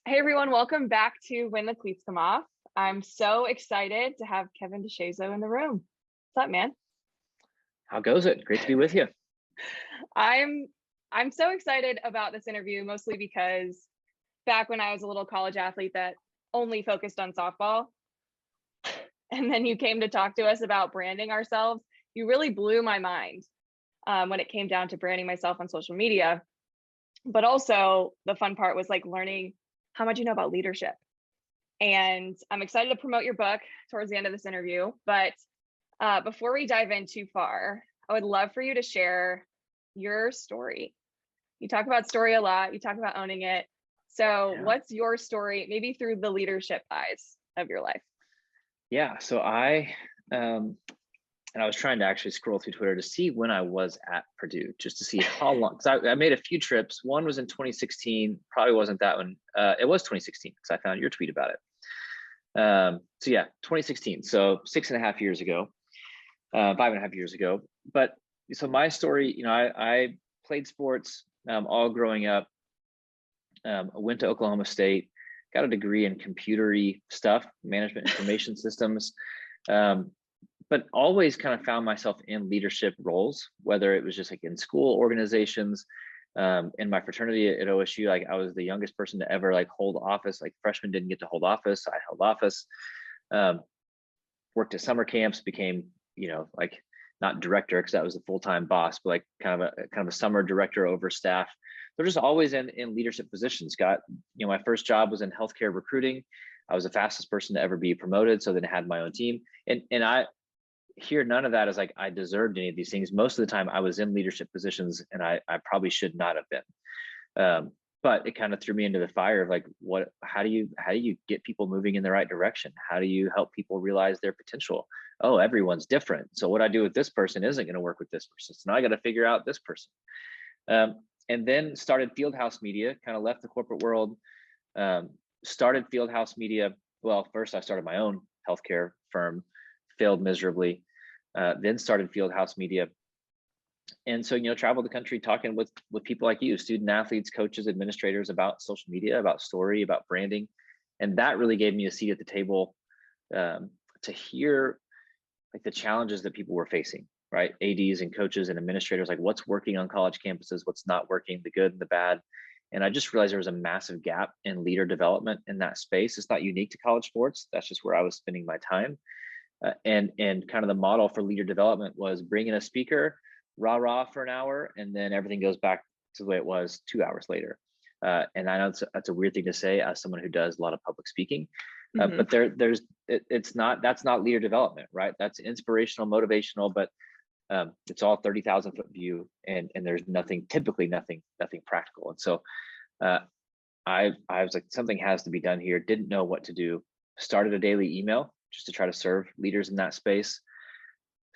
Hey everyone, welcome back to When the Cleats Come Off. I'm so excited to have Kevin DeShazo in the room. What's up, man? How goes it? Great to be with you. I'm I'm so excited about this interview, mostly because back when I was a little college athlete that only focused on softball, and then you came to talk to us about branding ourselves, you really blew my mind when it came down to branding myself on social media. But also the fun part was like learning how much you know about leadership. And I'm excited to promote your book towards the end of this interview. But before we dive in too far, I would love for you to share your story. You talk about story a lot, you talk about owning it. So, Yeah. what's your story, maybe through the leadership eyes of your life? Yeah. And I was trying to actually scroll through Twitter to see when I was at Purdue, just to see how long, because I made a few trips. One was in 2016, probably wasn't that one. It was 2016 because I found your tweet about it. So yeah, 2016. So 6.5 years ago, 5.5 years ago. But so my story, I played sports all growing up. I went to Oklahoma State, got a degree in computery stuff, management information systems, but always kind of found myself in leadership roles, whether it was just like in school organizations, in my fraternity at OSU. Like I was the youngest person to ever like hold office. Like freshmen didn't get to hold office. I held office. Um, Worked at summer camps, became, like not director because that was the full-time boss, but like kind of a summer director over staff. They're just always in leadership positions. My first job was in healthcare recruiting. I was the fastest person to ever be promoted. So then I had my own team. And I hear none of that as like I deserved any of these things. Most of the time I was in leadership positions and I probably should not have been. But it kind of threw me into the fire of like, how do you get people moving in the right direction? How do you help people realize their potential? Oh, everyone's different. So what I do with this person isn't going to work with this person. So now I got to figure out this person. And then started Fieldhouse Media, kind of left the corporate world, started Fieldhouse Media. Well, first I started my own healthcare firm, failed miserably, then started Fieldhouse Media. And so, traveled the country talking with people like you, student athletes, coaches, administrators, about social media, about story, about branding. And that really gave me a seat at the table, to hear like the challenges that people were facing, right? ADs and coaches and administrators, like what's working on college campuses, what's not working, the good and the bad. And I just realized there was a massive gap in leader development in that space. It's not unique to college sports. That's just where I was spending my time. And kind of the model for leader development was bring in a speaker, rah for an hour, and then everything goes back to the way it was 2 hours later. And I know that's a weird thing to say as someone who does a lot of public speaking, but that's not leader development, right? That's inspirational, motivational, but it's all 30,000-foot view, and there's typically nothing practical. And so I was like, something has to be done here. Didn't know what to do. Started a daily email just to try to serve leaders in that space.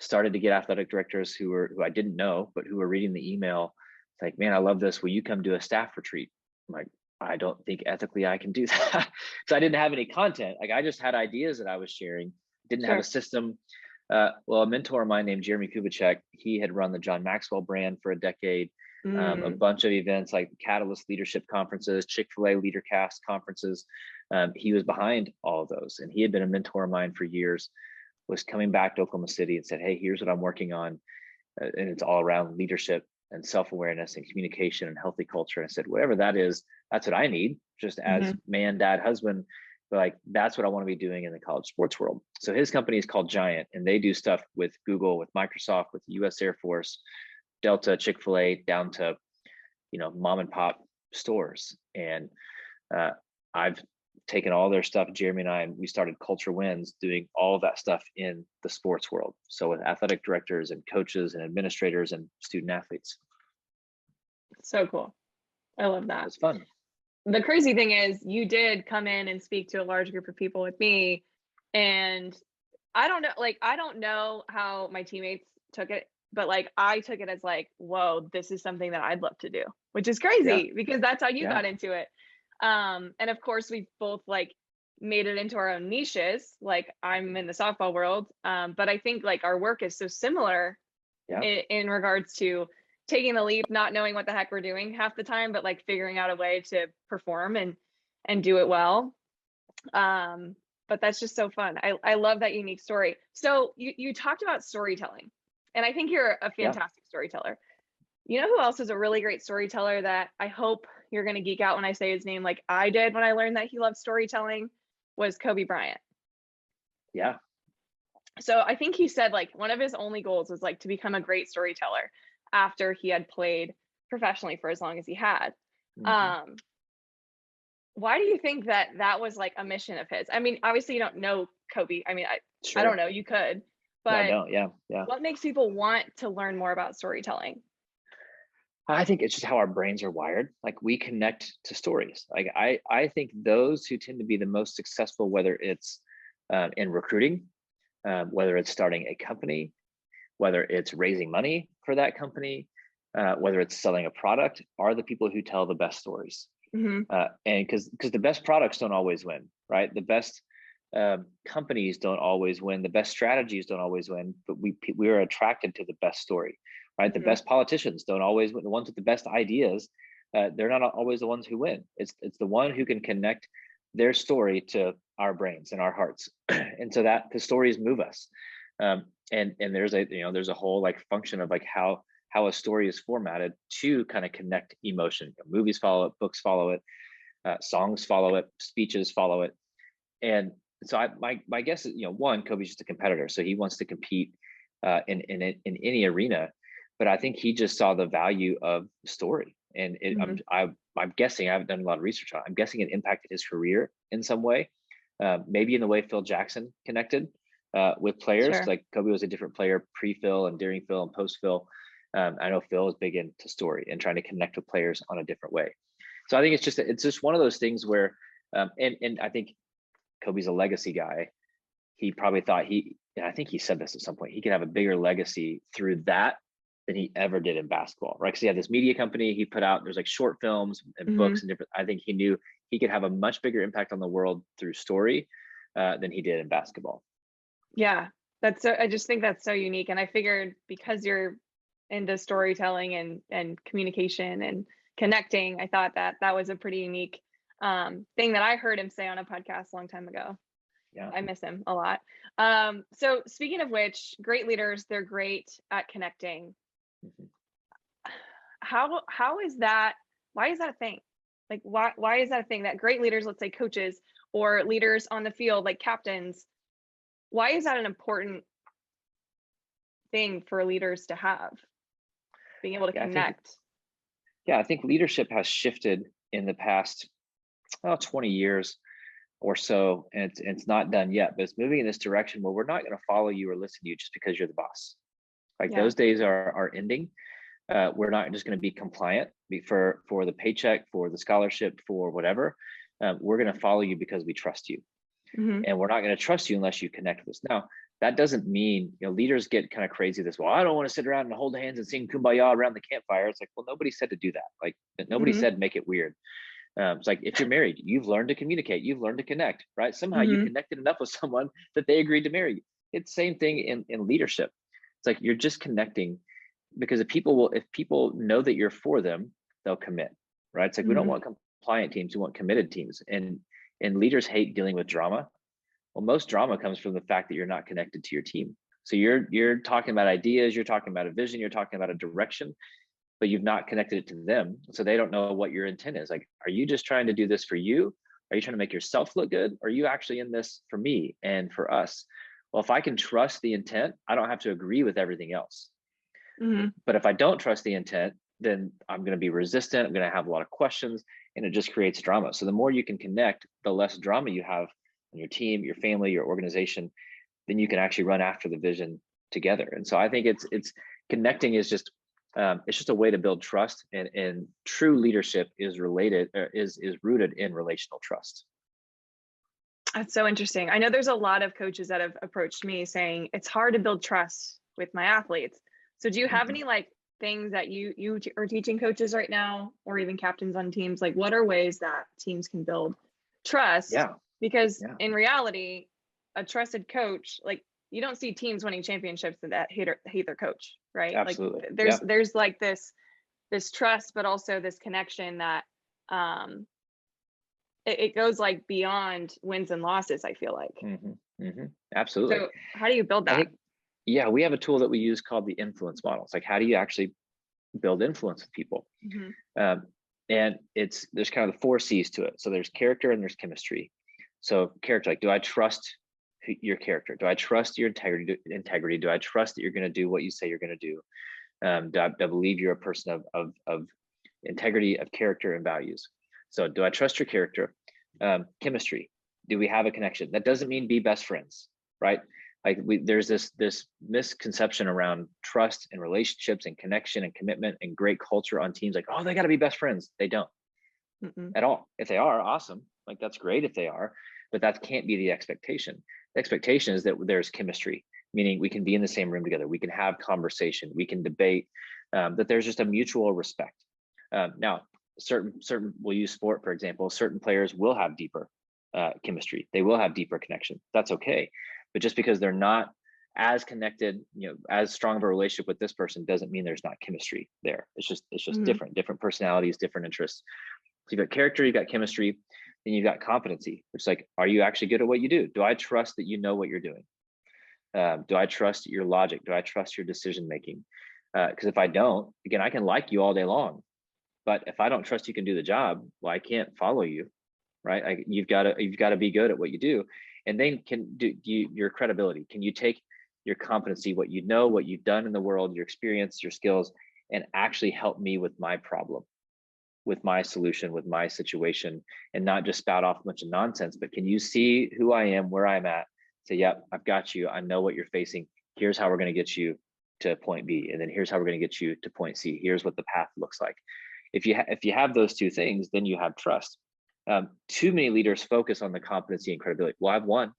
Started to get athletic directors who I didn't know, but who were reading the email. It's like, man, I love this. Will you come do a staff retreat? I'm like, I don't think ethically I can do that. So I didn't have any content. Like I just had ideas that I was sharing. Didn't have a Sure. system. Well, a mentor of mine named Jeremy Kubicek, he had run the John Maxwell brand for a decade. A Mm. bunch of events like Catalyst Leadership Conferences, Chick-fil-A LeaderCast conferences. He was behind all of those, and he had been a mentor of mine for years. Was coming back to Oklahoma City and said, hey, here's what I'm working on. And it's all around leadership and self-awareness and communication and healthy culture. And I said, whatever that is, that's what I need, just as Hmm. man, dad, husband. But like, that's what I want to be doing in the college sports world. So his company is called Giant, and they do stuff with Google, with Microsoft, with the US Air Force, Delta, Chick-fil-A, down to, mom and pop stores. And I've taken all their stuff, Jeremy and I, and we started Culture Wins, doing all of that stuff in the sports world. So with athletic directors and coaches and administrators and student athletes. So cool. I love It that. was fun. The crazy thing is, you did come in and speak to a large group of people with me, and I don't know how my teammates took it, but like I took it as like, whoa, this is something that I'd love to do, which is Yeah. crazy because that's how you Yeah. got into it. And of course we've both like made it into our own niches. Like I'm in the softball world. But I think like our work is so similar Yeah. in regards to taking the leap, not knowing what the heck we're doing half the time, but like figuring out a way to perform. And and do it well. But that's just so fun. I love that unique story. So you talked about storytelling, and I think you're a Yeah. fantastic storyteller. You know who else is a really great storyteller that I hope you're going to geek out when I say his name, like I did when I learned that he loved storytelling, was Kobe Bryant. Yeah. So I think he said like one of his only goals was like to become a great storyteller after he had played professionally for as long as he had. Mm-hmm. Why do you think that that was like a mission of his? I mean, obviously you don't know Kobe. I mean, I don't Sure. know, you could, No, I but don't. Yeah. Yeah. what makes people want to learn more about storytelling? I think it's just how our brains are wired. Like we connect to stories. Like I think those who tend to be the most successful, whether it's in recruiting, whether it's starting a company, whether it's raising money for that company, whether it's selling a product, are the people who tell the best stories. Mm-hmm. And because the best products don't always win, right? The best companies don't always win. The best strategies don't always win. But we are attracted to the best story, right? The Mm-hmm. best politicians don't always win. The ones with the best ideas, they're not always the ones who win. It's the one who can connect their story to our brains and our hearts, and so that the stories move us. And there's there's a whole like function of like how a story is formatted to kind of connect emotion. Movies follow it, books follow it, songs follow it, speeches follow it. And so my guess is, one, Kobe's just a competitor, so he wants to compete in any arena. But I think he just saw the value of story, and Mm-hmm. I'm guessing, I haven't done a lot of research on it. I'm guessing it impacted his career in some way, maybe in the way Phil Jackson connected with players. Sure. Like Kobe was a different player pre-Phil and during Phil and post-Phil. I know Phil is big into story and trying to connect with players on a different way. So I think it's just one of those things where, and I think Kobe's a legacy guy. He probably thought and I think he said this at some point, he could have a bigger legacy through that than he ever did in basketball, right? Because he had this media company he put out, there's like short films and Mm-hmm. books and different, I think he knew he could have a much bigger impact on the world through story than he did in basketball. Yeah, I just think that's so unique. And I figured because you're into storytelling and communication and connecting, I thought that that was a pretty unique thing that I heard him say on a podcast a long time ago. Yeah. I miss him a lot. So speaking of which, great leaders, they're great at connecting. Mm-hmm. How is that? Why is that a thing? Like why is that a thing that great leaders, let's say coaches or leaders on the field, like captains, why is that an important thing for leaders to have? Being able to connect. I think leadership has shifted in the past 20 years or so, and it's not done yet, but it's moving in this direction where we're not going to follow you or listen to you just because you're the boss. Like those days are ending. We're not just going to be compliant for the paycheck, for the scholarship, for whatever. We're going to follow you because we trust you. Mm-hmm. And we're not going to trust you unless you connect with us. Now, that doesn't mean, leaders get kind of crazy this, well, I don't want to sit around and hold hands and sing kumbaya around the campfire. It's like, well, nobody said to do that. Like nobody Mm-hmm. said make it weird. It's like if you're married, you've learned to communicate, you've learned to connect, right? Somehow you Mm-hmm. connected enough with someone that they agreed to marry you. It's the same thing in leadership. It's like you're just connecting because if people know that you're for them, they'll commit, right? It's like we don't want compliant teams, we want committed teams. And leaders hate dealing with drama. Well, most drama comes from the fact that you're not connected to your team. So you're talking about ideas, you're talking about a vision, you're talking about a direction, but you've not connected it to them. So they don't know what your intent is. Like, are you just trying to do this for you? Are you trying to make yourself look good? Or are you actually in this for me and for us? Well, if I can trust the intent, I don't have to agree with everything else. Mm-hmm. But if I don't trust the intent, then I'm going to be resistant. I'm going to have a lot of questions, and it just creates drama. So the more you can connect, the less drama you have on your team, your family, your organization, then you can actually run after the vision together. And so I think it's connecting is just it's just a way to build trust, and true leadership is rooted in relational trust. That's so interesting. I know there's a lot of coaches that have approached me saying it's hard to build trust with my athletes. So do you have any like things that you are teaching coaches right now, or even captains on teams? Like what are ways that teams can build trust? Yeah. Because in reality, a trusted coach, like you don't see teams winning championships that hate their coach, right? Absolutely. Like there's like this trust, but also this connection that it goes like beyond wins and losses, I feel like. Absolutely. So how do you build I that? think, yeah, we have a tool that we use called the influence model. It's like, how do you actually build influence with people? And there's kind of the 4 C's to it. So there's character and there's chemistry. So character, like, do I trust your character? Do I trust your integrity? Do I trust that you're going to do what you say you're going to do? Do I believe you're a person of integrity, of character and values? So do I trust your character? Chemistry, do we have a connection? That doesn't mean be best friends, right? Like there's this misconception around trust and relationships and connection and commitment and great culture on teams. Like, oh, they got to be best friends. They don't at all. If they are, awesome. Like, that's great if they are, but that can't be the expectation. The expectation is that there's chemistry, meaning we can be in the same room together. We can have conversation. We can debate, that there's just a mutual respect. Now, certain, we'll use sport, for example, certain players will have deeper chemistry. They will have deeper connection. That's okay. But just because they're not as connected, as strong of a relationship with this person doesn't mean there's not chemistry there. It's just different personalities, different interests. So you've got character, you've got chemistry, then you've got competency, which is like, are you actually good at what you do? Do I trust that you know what you're doing? Do I trust your logic? Do I trust your decision making? Because if I don't, again, I can like you all day long, but if I don't trust you can do the job, well, I can't follow you, right? You've got to be good at what you do, and then your credibility. Can you take your competency, what you know, what you've done in the world, your experience, your skills, and actually help me with my problem, with my solution, with my situation, and not just spout off a bunch of nonsense, but can you see who I am, where I'm at, say, yep, I've got you. I know what you're facing. Here's how we're going to get you to point B. And then here's how we're going to get you to point C. Here's what the path looks like. If you have those 2 things, then you have trust. Too many leaders focus on the competency and credibility. Well, I've won.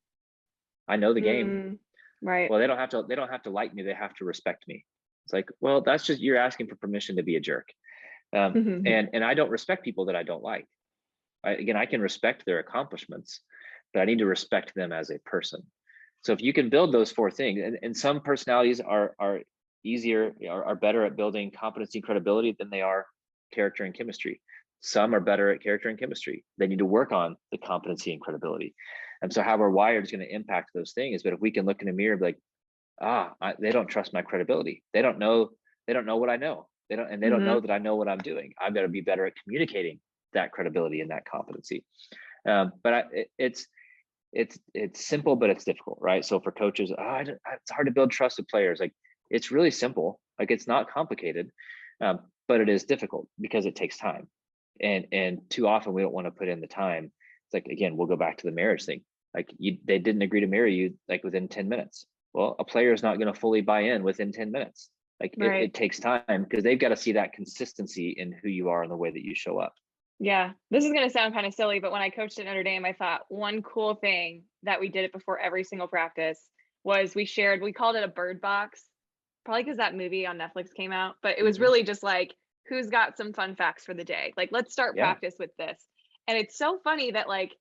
I know the game. Right. Well, they don't have to like me. They have to respect me. It's like, well, that's just, you're asking for permission to be a jerk. And I don't respect people that I don't like. I can respect their accomplishments, but I need to respect them as a person. So if you can build those 4 things, and some personalities are easier, are better at building competency and credibility than they are character and chemistry. Some are better at character and chemistry. They need to work on the competency and credibility. And so how we're wired is going to impact those things. But if we can look in the mirror and be like, they don't trust my credibility. They don't know what I know. They don't know that I know what I'm doing. I've got to be better at communicating that credibility and that competency. But it's simple, but it's difficult, right? So for coaches, it's hard to build trust with players. Like, it's really simple. Like, it's not complicated, but it is difficult because it takes time. And too often we don't want to put in the time. It's like, again, we'll go back to the marriage thing. Like, they didn't agree to marry you like within 10 minutes. Well, a player is not going to fully buy in within 10 minutes. Like, it takes time because they've got to see that consistency in who you are and the way that you show up. Yeah, this is going to sound kind of silly, but when I coached at Notre Dame, I thought one cool thing that we did it before every single practice was we called it a bird box, probably because that movie on Netflix came out, but it was really just like, who's got some fun facts for the day? Like, let's start practice with this. And it's so funny that like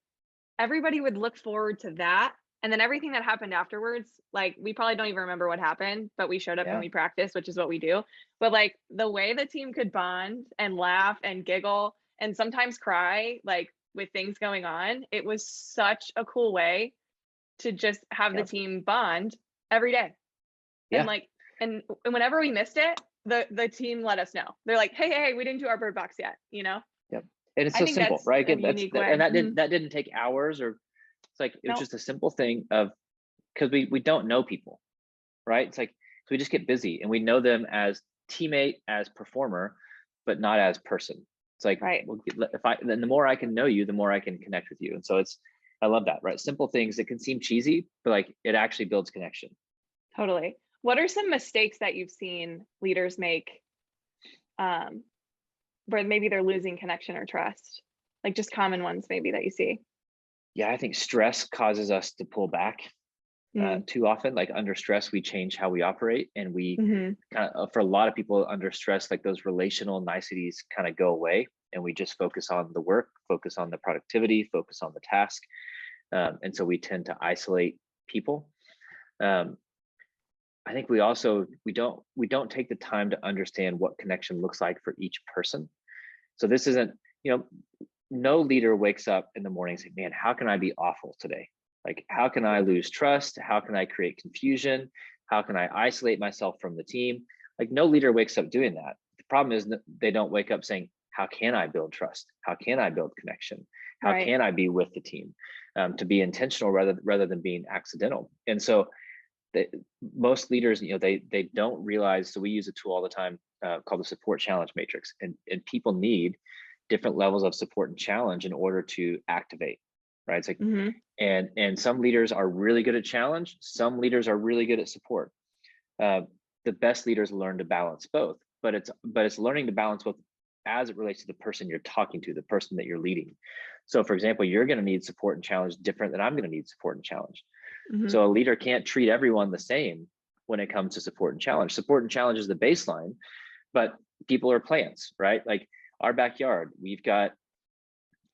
everybody would look forward to that. And then everything that happened afterwards, like, we probably don't even remember what happened, but we showed up and we practiced, which is what we do. But like the way the team could bond and laugh and giggle and sometimes cry, like with things going on, it was such a cool way to just have the team bond every day. And like, and whenever we missed it, the team let us know. They're like, hey, we didn't do our bird box yet, And it's so simple, right? Again, that didn't take hours, or it's like, it was just a simple thing of, because we don't know people, right? It's like, so we just get busy and we know them as teammate, as performer, but not as person. It's like, then the more I can know you, the more I can connect with you. And so I love that, right? Simple things that can seem cheesy, but like, it actually builds connection. Totally. What are some mistakes that you've seen leaders make, where maybe they're losing connection or trust? Like, just common ones maybe that you see. Yeah, I think stress causes us to pull back too often. Like, under stress, we change how we operate, and we kind of, for a lot of people under stress, like those relational niceties kind of go away, and we just focus on the work, focus on the productivity, focus on the task. And so we tend to isolate people. I think we don't take the time to understand what connection looks like for each person. So this isn't, no leader wakes up in the morning and say, man, how can I be awful today? Like, how can I lose trust? How can I create confusion? How can I isolate myself from the team? Like, no leader wakes up doing that. The problem is that they don't wake up saying, how can I build trust? How can I build connection? How Right. can I be with the team? To be intentional rather than being accidental. And so most leaders, they don't realize. So we use a tool all the time called the support challenge matrix, and people need different levels of support and challenge in order to activate, right? It's like, and some leaders are really good at challenge. Some leaders are really good at support. The best leaders learn to balance both, but it's learning to balance both as it relates to the person you're talking to, the person that you're leading. So for example, you're going to need support and challenge different than I'm going to need support and challenge. So a leader can't treat everyone the same when it comes to support and challenge. Support and challenge is the baseline, but people are plants, right? Like our backyard, we've got,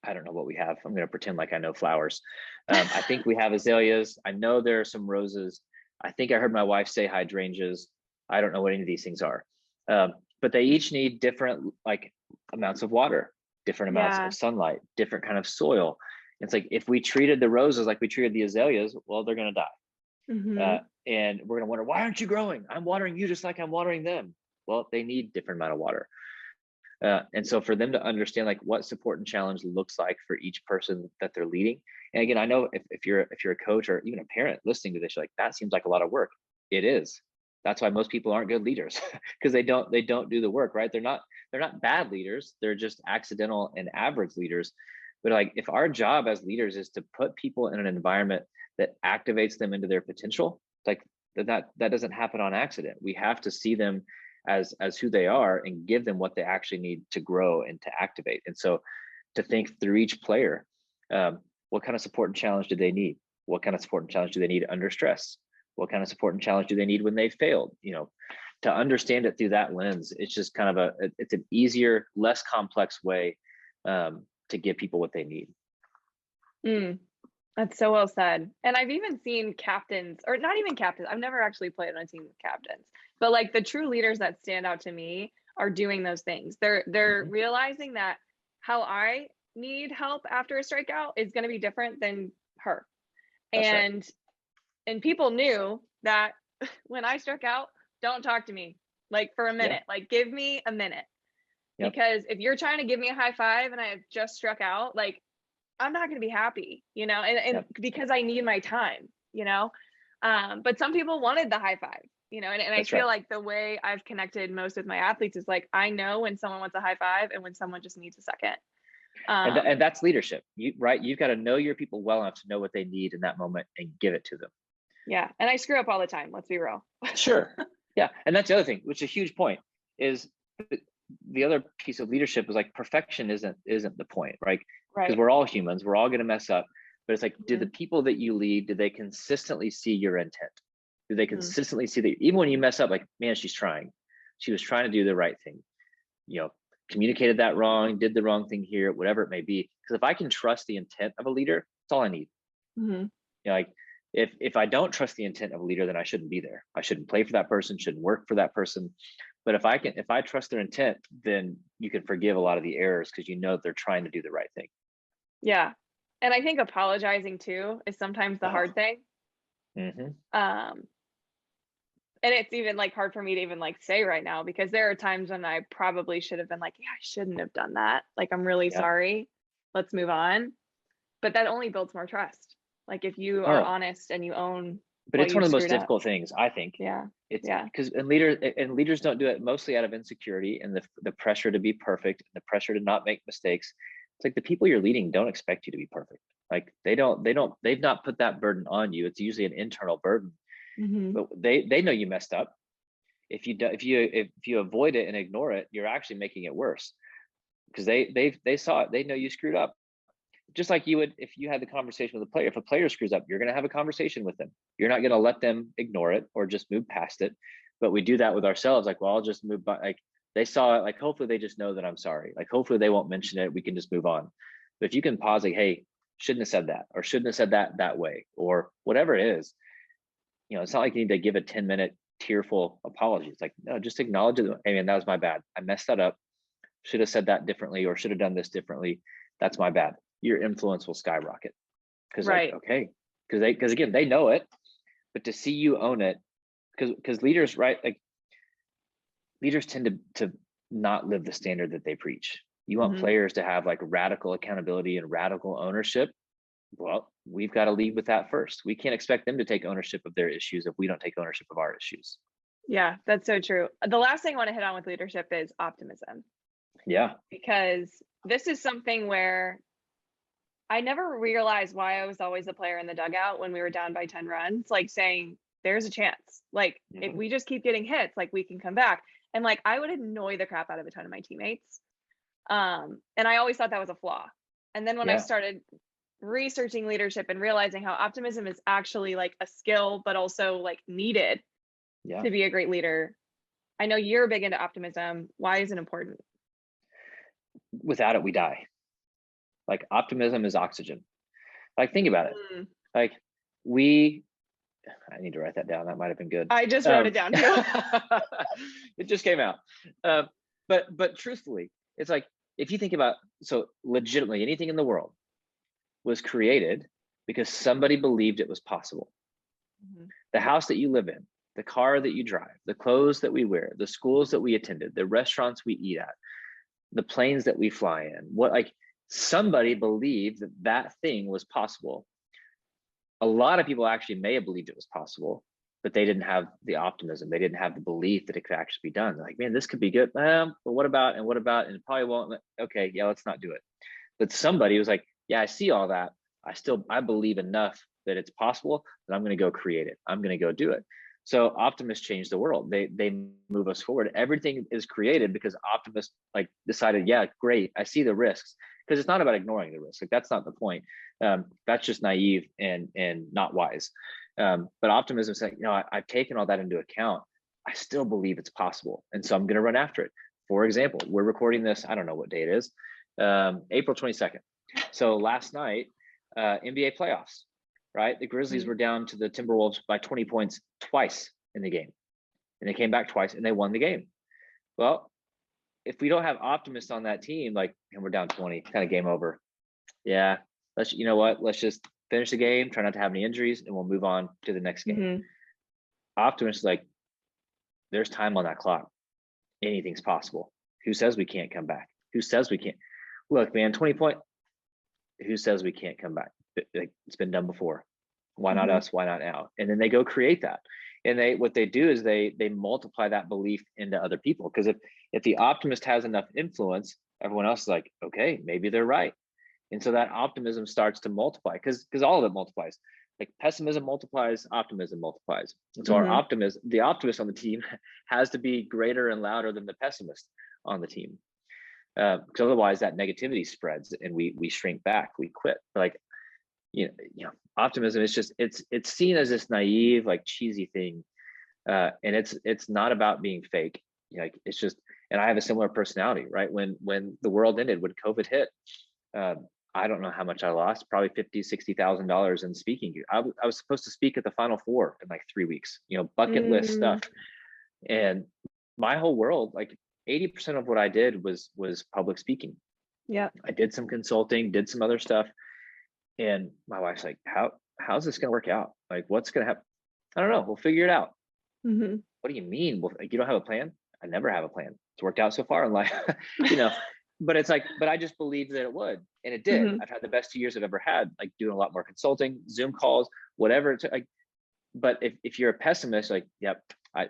I don't know what we have. I'm going to pretend like I know flowers. I think we have azaleas. I know there are some roses. I think I heard my wife say hydrangeas. I don't know what any of these things are. But they each need different like amounts of water, different amounts of sunlight, different kind of soil. It's like, if we treated the roses like we treated the azaleas, well, they're going to die. And we're going to wonder, why aren't you growing? I'm watering you just like I'm watering them. Well, they need different amount of water. And so for them to understand like what support and challenge looks like for each person that they're leading. And again, I know if you're a coach or even a parent listening to this, you're like, that seems like a lot of work. It is. That's why most people aren't good leaders, because they don't do the work, right? They're not bad leaders. They're just accidental and average leaders. But like, if our job as leaders is to put people in an environment that activates them into their potential, like that doesn't happen on accident. We have to see them as who they are and give them what they actually need to grow and to activate. And so to think through each player, what kind of support and challenge do they need? What kind of support and challenge do they need under stress? What kind of support and challenge do they need when they failed? To understand it through that lens, it's just kind of it's an easier, less complex way to give people what they need. That's so well said. And I've even seen captains, or not even captains. I've never actually played on a team with captains, but like the true leaders that stand out to me are doing those things. They're realizing that how I need help after a strikeout is going to be different than her. That's and right. And people knew that when I struck out, don't talk to me like for a minute, like give me a minute. Because if you're trying to give me a high five and I have just struck out, like I'm not going to be happy, and because I need my time, but some people wanted the high five, and I feel like the way I've connected most with my athletes is like, I know when someone wants a high five and when someone just needs a second. And that's leadership, right? You've got to know your people well enough to know what they need in that moment and give it to them. Yeah. And I screw up all the time. Let's be real. Sure. Yeah. And that's the other thing, which is a huge point, is the other piece of leadership is like perfection isn't the point, right? Because we're all humans, we're all going to mess up. But it's like, do the people that you lead, do they consistently see your intent? Do they consistently see that even when you mess up, like, man, she was trying to do the right thing, communicated that wrong, did the wrong thing here, whatever it may be. Because if I can trust the intent of a leader, that's all I need. Like if I don't trust the intent of a leader, then I shouldn't be there. I shouldn't play for that person, shouldn't work for that person. But if I trust their intent, then you can forgive a lot of the errors because they're trying to do the right thing. Yeah. And I think apologizing too is sometimes the hard thing. And it's even like hard for me to even like say right now, because there are times when I probably should have been like, yeah, I shouldn't have done that. Like, I'm really sorry. Let's move on. But that only builds more trust. Like if you are honest and you own. But it's one of the most difficult things, I think. It's because leaders don't do it mostly out of insecurity and the pressure to be perfect, the pressure to not make mistakes. It's like the people you're leading don't expect you to be perfect. Like they've not put that burden on you. It's usually an internal burden. But they know you messed up. If you avoid it and ignore it, you're actually making it worse, because they saw it. They know you screwed up. Just like you would if you had the conversation with a player. If a player screws up, you're going to have a conversation with them. You're not going to let them ignore it or just move past it. But we do that with ourselves. Like, well, I'll just move by. Like they saw it. Like hopefully they just know that I'm sorry. Like hopefully they won't mention it. We can just move on. But if you can pause, like, hey, shouldn't have said that, or shouldn't have said that way, or whatever it is. It's not like you need to give a 10-minute tearful apology. It's like, no, just acknowledge it. Hey man, that was my bad. I messed that up. Should have said that differently, or should have done this differently. that's my bad. Your influence will skyrocket. Because Right. like, okay, because again, they know it, but to see you own it, because leaders, right? Like leaders tend to not live the standard that they preach. You want players to have like radical accountability and radical ownership. Well, we've got to lead with that first. We can't expect them to take ownership of their issues if we don't take ownership of our issues. Yeah, that's so true. The last thing I want to hit on with leadership is optimism. Yeah. Because this is something where I never realized why I was always the player in the dugout when we were down by 10 runs, like saying, there's a chance. Like, if we just keep getting hits, like we can come back. And like, I would annoy the crap out of a ton of my teammates. And I always thought that was a flaw. And then when I started researching leadership and realizing how optimism is actually like a skill, but also like needed to be a great leader. I know you're big into optimism. Why is it important? Without it, we die. Like optimism is oxygen. Like think about it. Like I need to write that down. That might have been good. I just wrote it down too. It just came out. But truthfully, it's like, if you think about, so legitimately anything in the world was created because somebody believed it was possible. The house that you live in, the car that you drive, the clothes that we wear, the schools that we attended, the restaurants we eat at, the planes that we fly in, like somebody believed that thing was possible. A lot of people actually may have believed it was possible, but they didn't have the optimism. They didn't have the belief that it could actually be done. They're like, man, this could be good. But what about, and it probably won't. Okay, yeah, let's not do it. But somebody was like, yeah, I see all that. I believe enough that it's possible that I'm going to go create it. I'm going to go do it. So optimists change the world. They move us forward. Everything is created because optimists like decided, yeah, great. I see the risks, because it's not about ignoring the risk. Like that's not the point. That's just naive and not wise. But optimism is like, I've taken all that into account. I still believe it's possible, and so I'm going to run after it. For example, we're recording this. I don't know what day it is. April 22nd. So last night, NBA playoffs. Right, the Grizzlies were down to the Timberwolves by 20 points twice in the game, and they came back twice and they won the game. Well, if we don't have optimists on that team, like, and we're down 20, kind of game over. Yeah, let's just finish the game, try not to have any injuries, and we'll move on to the next game. Optimists, like, there's time on that clock. Anything's possible. Who says we can't come back? Who says we can't? Look, man, 20 point. Who says we can't come back? Like, it's been done before. Why not us? Why not now? And then they go create that. And what they do is they multiply that belief into other people. Because if the optimist has enough influence, everyone else is like, okay, maybe they're right. And so that optimism starts to multiply, because all of it multiplies. Like pessimism multiplies, optimism multiplies. And so the optimist on the team has to be greater and louder than the pessimist on the team. Because otherwise that negativity spreads and we shrink back, we quit. Like, optimism is just, it's seen as this naive, like cheesy thing. And it's not about being fake. Like, it's just, and I have a similar personality, right? When the world ended, when COVID hit, I don't know how much I lost, probably $50,000-$60,000 in speaking. I was supposed to speak at the Final Four in like 3 weeks, bucket list stuff. And my whole world, like 80% of what I did was public speaking. Yeah. I did some consulting, did some other stuff. And my wife's like, how's this going to work out? Like, what's going to happen? I don't know. We'll figure it out. What do you mean? Well, like, you don't have a plan? I never have a plan. It's worked out so far in life, but it's like, but I just believed that it would. And it did. I've had the best 2 years I've ever had, like doing a lot more consulting, Zoom calls, whatever. But if you're a pessimist, like, yep,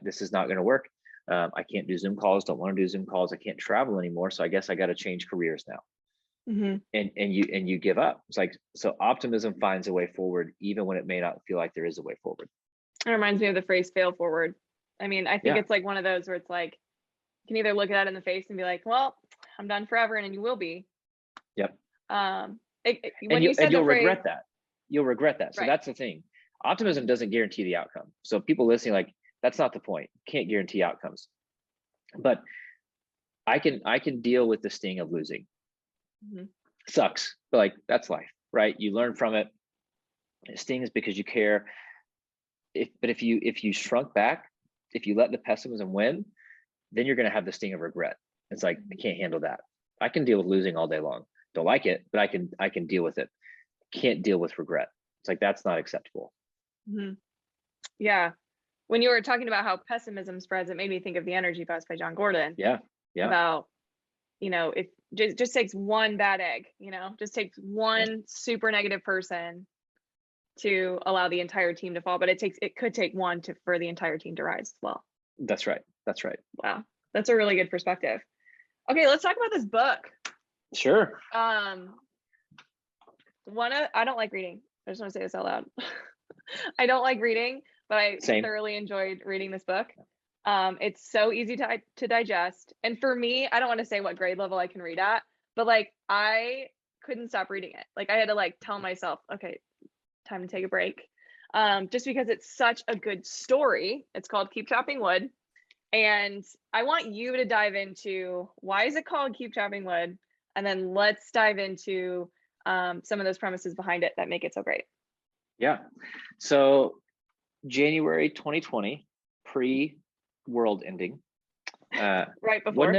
this is not going to work. I can't do Zoom calls. Don't want to do Zoom calls. I can't travel anymore. So I guess I got to change careers now. And you give up. It's like, so optimism finds a way forward, even when it may not feel like there is a way forward. It reminds me of the phrase "fail forward." I mean, I think it's like one of those where it's like, you can either look at it in the face and be like, well, I'm done forever, and you will be. Yep. You'll regret that. You'll regret that. So that's the thing. Optimism doesn't guarantee the outcome. So people listening, like, that's not the point. Can't guarantee outcomes. But I can deal with the sting of losing. Sucks, but like, that's life, right? You learn from it. It stings because you care. But if you shrunk back, if you let the pessimism win, then you're going to have the sting of regret. It's like, I can't handle that. I can deal with losing all day long. don't like it, but I can deal with it. Can't deal with regret. It's like, that's not acceptable. Mm-hmm. Yeah. When you were talking about how pessimism spreads, it made me think of The Energy Bus by John Gordon. Yeah. About, if just takes one bad egg, just takes one super negative person to allow the entire team to fall, but it could take one for the entire team to rise as well. That's right. Wow. That's a really good perspective. Okay, let's talk about this book. Sure. I don't like reading. I just want to say this out loud. I don't like reading, but I thoroughly enjoyed reading this book. It's so easy to digest. And for me, I don't want to say what grade level I can read at, but like I couldn't stop reading it. Like I had to like tell myself, okay, time to take a break. Just because it's such a good story. It's called Keep Chopping Wood. And I want you to dive into why is it called Keep Chopping Wood? And then let's dive into some of those premises behind it that make it so great. Yeah. So January 2020, pre-world ending. Right before.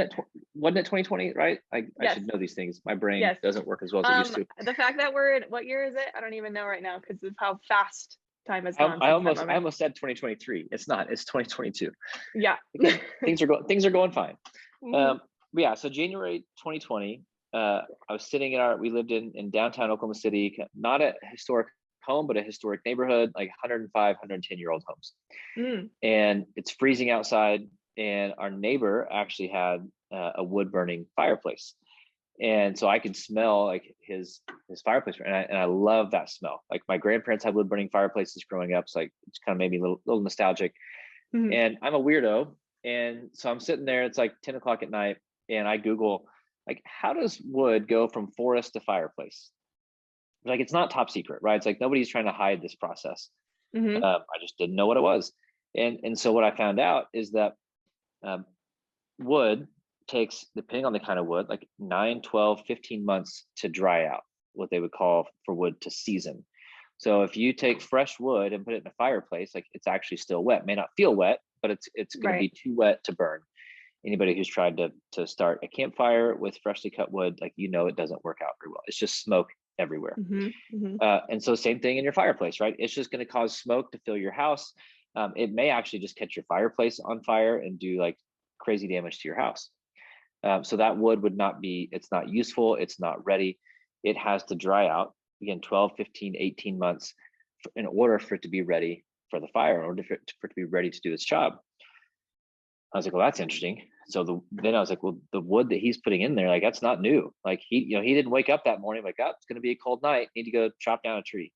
Wasn't it 2020, right? I should know these things. My brain doesn't work as well as it used to. The fact that what year is it? I don't even know right now because of how fast time has gone. I almost said 2023. It's not. It's 2022. Yeah. things are going fine. Mm-hmm. Yeah. So January 2020, I was sitting we lived in downtown Oklahoma City, not a historic home, but a historic neighborhood, like 105, 110-year-old homes. And it's freezing outside. And our neighbor actually had a wood burning fireplace. And so I could smell like his fireplace. And I love that smell. Like my grandparents had wood burning fireplaces growing up. So like, it's kind of made me a little nostalgic. Mm-hmm. And I'm a weirdo. And so I'm sitting there, it's like 10 o'clock at night. And I Google, like, how does wood go from forest to fireplace? Like, it's not top secret, right? It's like nobody's trying to hide this process. Mm-hmm. I just didn't know what it was. And so what I found out is that wood takes, depending on the kind of wood, like 9, 12, 15 months to dry out, what they would call for wood to season. So if you take fresh wood and put it in a fireplace, like it's actually still wet. It may not feel wet, but it's going to be too wet to burn. Anybody who's tried to start a campfire with freshly cut wood, like, it doesn't work out very well. It's just smoke everywhere. Mm-hmm. Mm-hmm. And so same thing in your fireplace, right? It's just going to cause smoke to fill your house. It may actually just catch your fireplace on fire and do like crazy damage to your house. So that wood it's not useful. It's not ready. It has to dry out, again, 12, 15, 18 months in order for it to be ready for the fire, in order for it to be ready to do its job. I was like, well, that's interesting. So then I was like, well, the wood that he's putting in there, like, that's not new. Like he didn't wake up that morning like, oh, it's going to be a cold night. Need to go chop down a tree.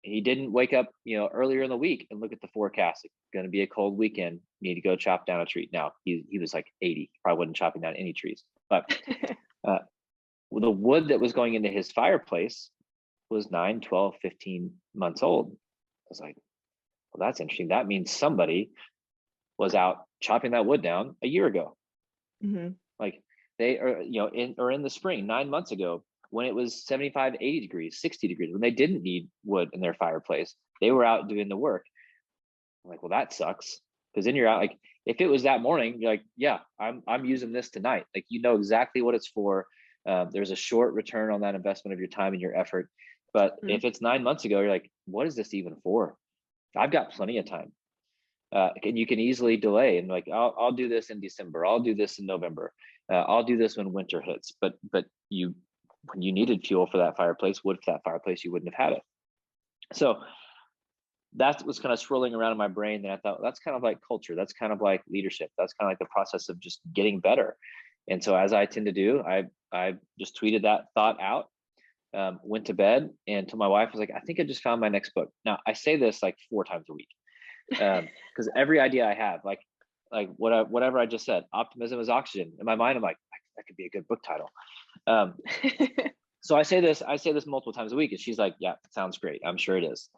He didn't wake up, earlier in the week and look at the forecast. It's going to be a cold weekend. Need to go chop down a tree. Now he was like 80. He probably wasn't chopping down any trees, but the wood that was going into his fireplace was 9, 12, 15 months old. I was like, well, that's interesting. That means somebody was out chopping that wood down a year ago. Mm-hmm. Like they are, in the spring, 9 months ago, when it was 75, 80 degrees, 60 degrees, when they didn't need wood in their fireplace, they were out doing the work. I'm like, well, that sucks. Because then you're out, like, if it was that morning, you're like, yeah, I'm using this tonight. Like, exactly what it's for. There's a short return on that investment of your time and your effort. But if it's 9 months ago, you're like, what is this even for? I've got plenty of time. And you can easily delay and like, I'll do this in December. I'll do this in November. I'll do this when winter hits. But when you needed fuel for that fireplace, wood for that fireplace, you wouldn't have had it. So that was kind of swirling around in my brain. And I thought, that's kind of like culture. That's kind of like leadership. That's kind of like the process of just getting better. And so as I tend to do, I just tweeted that thought out, went to bed, and told my wife, I was like, I think I just found my next book. Now I say this like 4 times a week. Because every idea I have, like whatever I just said, optimism is oxygen. In my mind, I'm like, that could be a good book title. So I say this multiple times a week, and she's like, yeah, sounds great. I'm sure it is.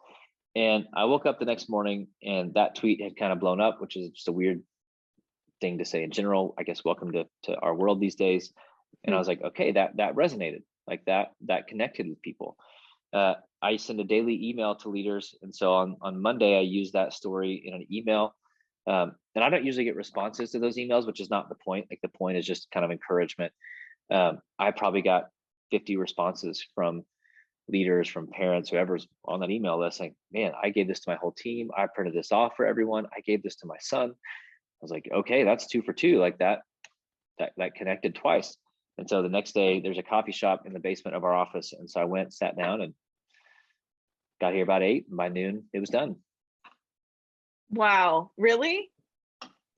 And I woke up the next morning, and that tweet had kind of blown up, which is just a weird thing to say in general. I guess welcome to our world these days. And I was like, okay, that resonated, like that connected with people. I send a daily email to leaders. And so on Monday, I use that story in an email. And I don't usually get responses to those emails, which is not the point. Like the point is just kind of encouragement. I probably got 50 responses from leaders, from parents, whoever's on that email list, like, man, I gave this to my whole team. I printed this off for everyone. I gave this to my son. I was like, okay, that's 2 for 2. Like that connected twice. And so the next day there's a coffee shop in the basement of our office. And so I went, sat down, and got here about 8, and by noon it was done. Wow, really?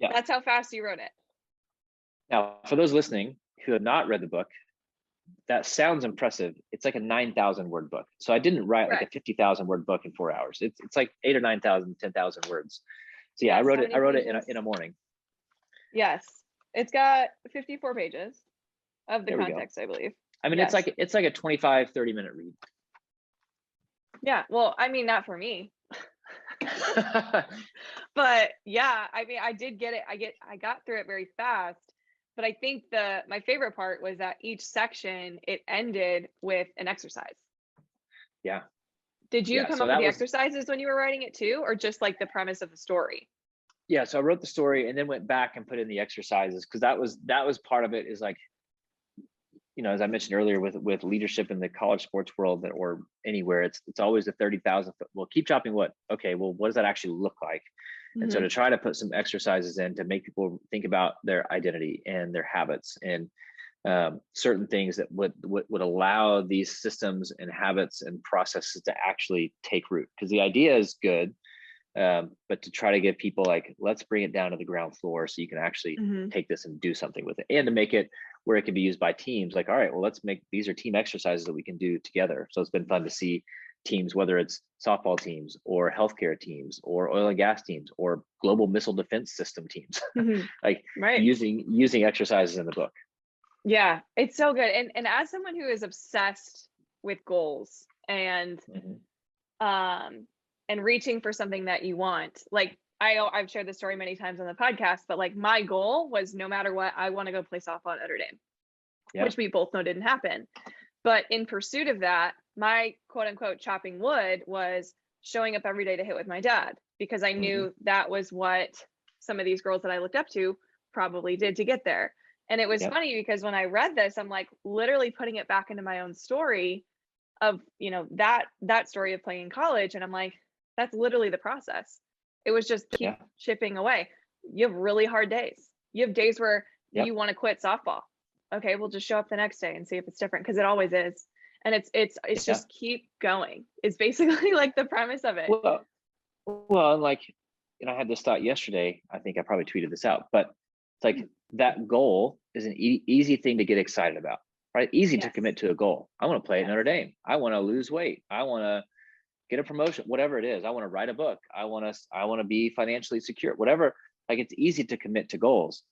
Yeah. That's how fast you wrote it. Now, for those listening who have not read the book, that sounds impressive. It's like a 9,000 word book. So I didn't write like a 50,000 word book in 4 hours. It's like 8 or 9,000, 10,000 words. So yeah, Yes, I wrote it in a morning. Yes. It's got 54 pages of the There we go. context, I believe. I mean, Yes. it's like a 25, 30-minute read. Yeah. Well, I mean, not for me. But yeah, I mean, I did get it. I got through it very fast. But I think my favorite part was that each section, it ended with an exercise. Yeah. Did you Yeah, come so up with that the was- exercises when you were writing it too, or just like the premise of the story? Yeah, so I wrote the story and then went back and put in the exercises, because that was part of it. Is like, you know, as I mentioned earlier, with leadership in the college sports world or anywhere, it's always the 30,000 foot. Well, keep chopping wood. Okay, well, what does that actually look like? And so to try to put some exercises in to make people think about their identity and their habits, and certain things that would allow these systems and habits and processes to actually take root. Because the idea is good, but to try to give people like, let's bring it down to the ground floor so you can actually take this and do something with it, and to make it where it can be used by teams. Like, all right, well, let's make these are team exercises that we can do together. So it's been fun to see teams, whether it's softball teams or healthcare teams or oil and gas teams or global missile defense system teams, like using exercises in the book. Yeah, it's so good. And as someone who is obsessed with goals and reaching for something that you want, like I've shared this story many times on the podcast, but like my goal was, no matter what, I want to go play softball at Notre Dame, which we both know didn't happen. But in pursuit of that, my quote unquote chopping wood was showing up every day to hit with my dad, because I knew that was what some of these girls that I looked up to probably did to get there. And it was funny because when I read this, I'm like literally putting it back into my own story of, you know, that story of playing in college. And I'm like, that's literally the process. It was just keep chipping away. You have really hard days. You have days where you want to quit softball. Okay, we'll just show up the next day and see if it's different, because it always is. And it's just keep going. It's basically like the premise of it. Well, like, and I had this thought yesterday. I think I probably tweeted this out, but it's like that goal is an easy thing to get excited about, right? Easy to commit to a goal. I want to play at Notre Dame. I want to lose weight. I want to get a promotion, whatever it is. I want to write a book. I want to be financially secure, whatever. Like, it's easy to commit to goals.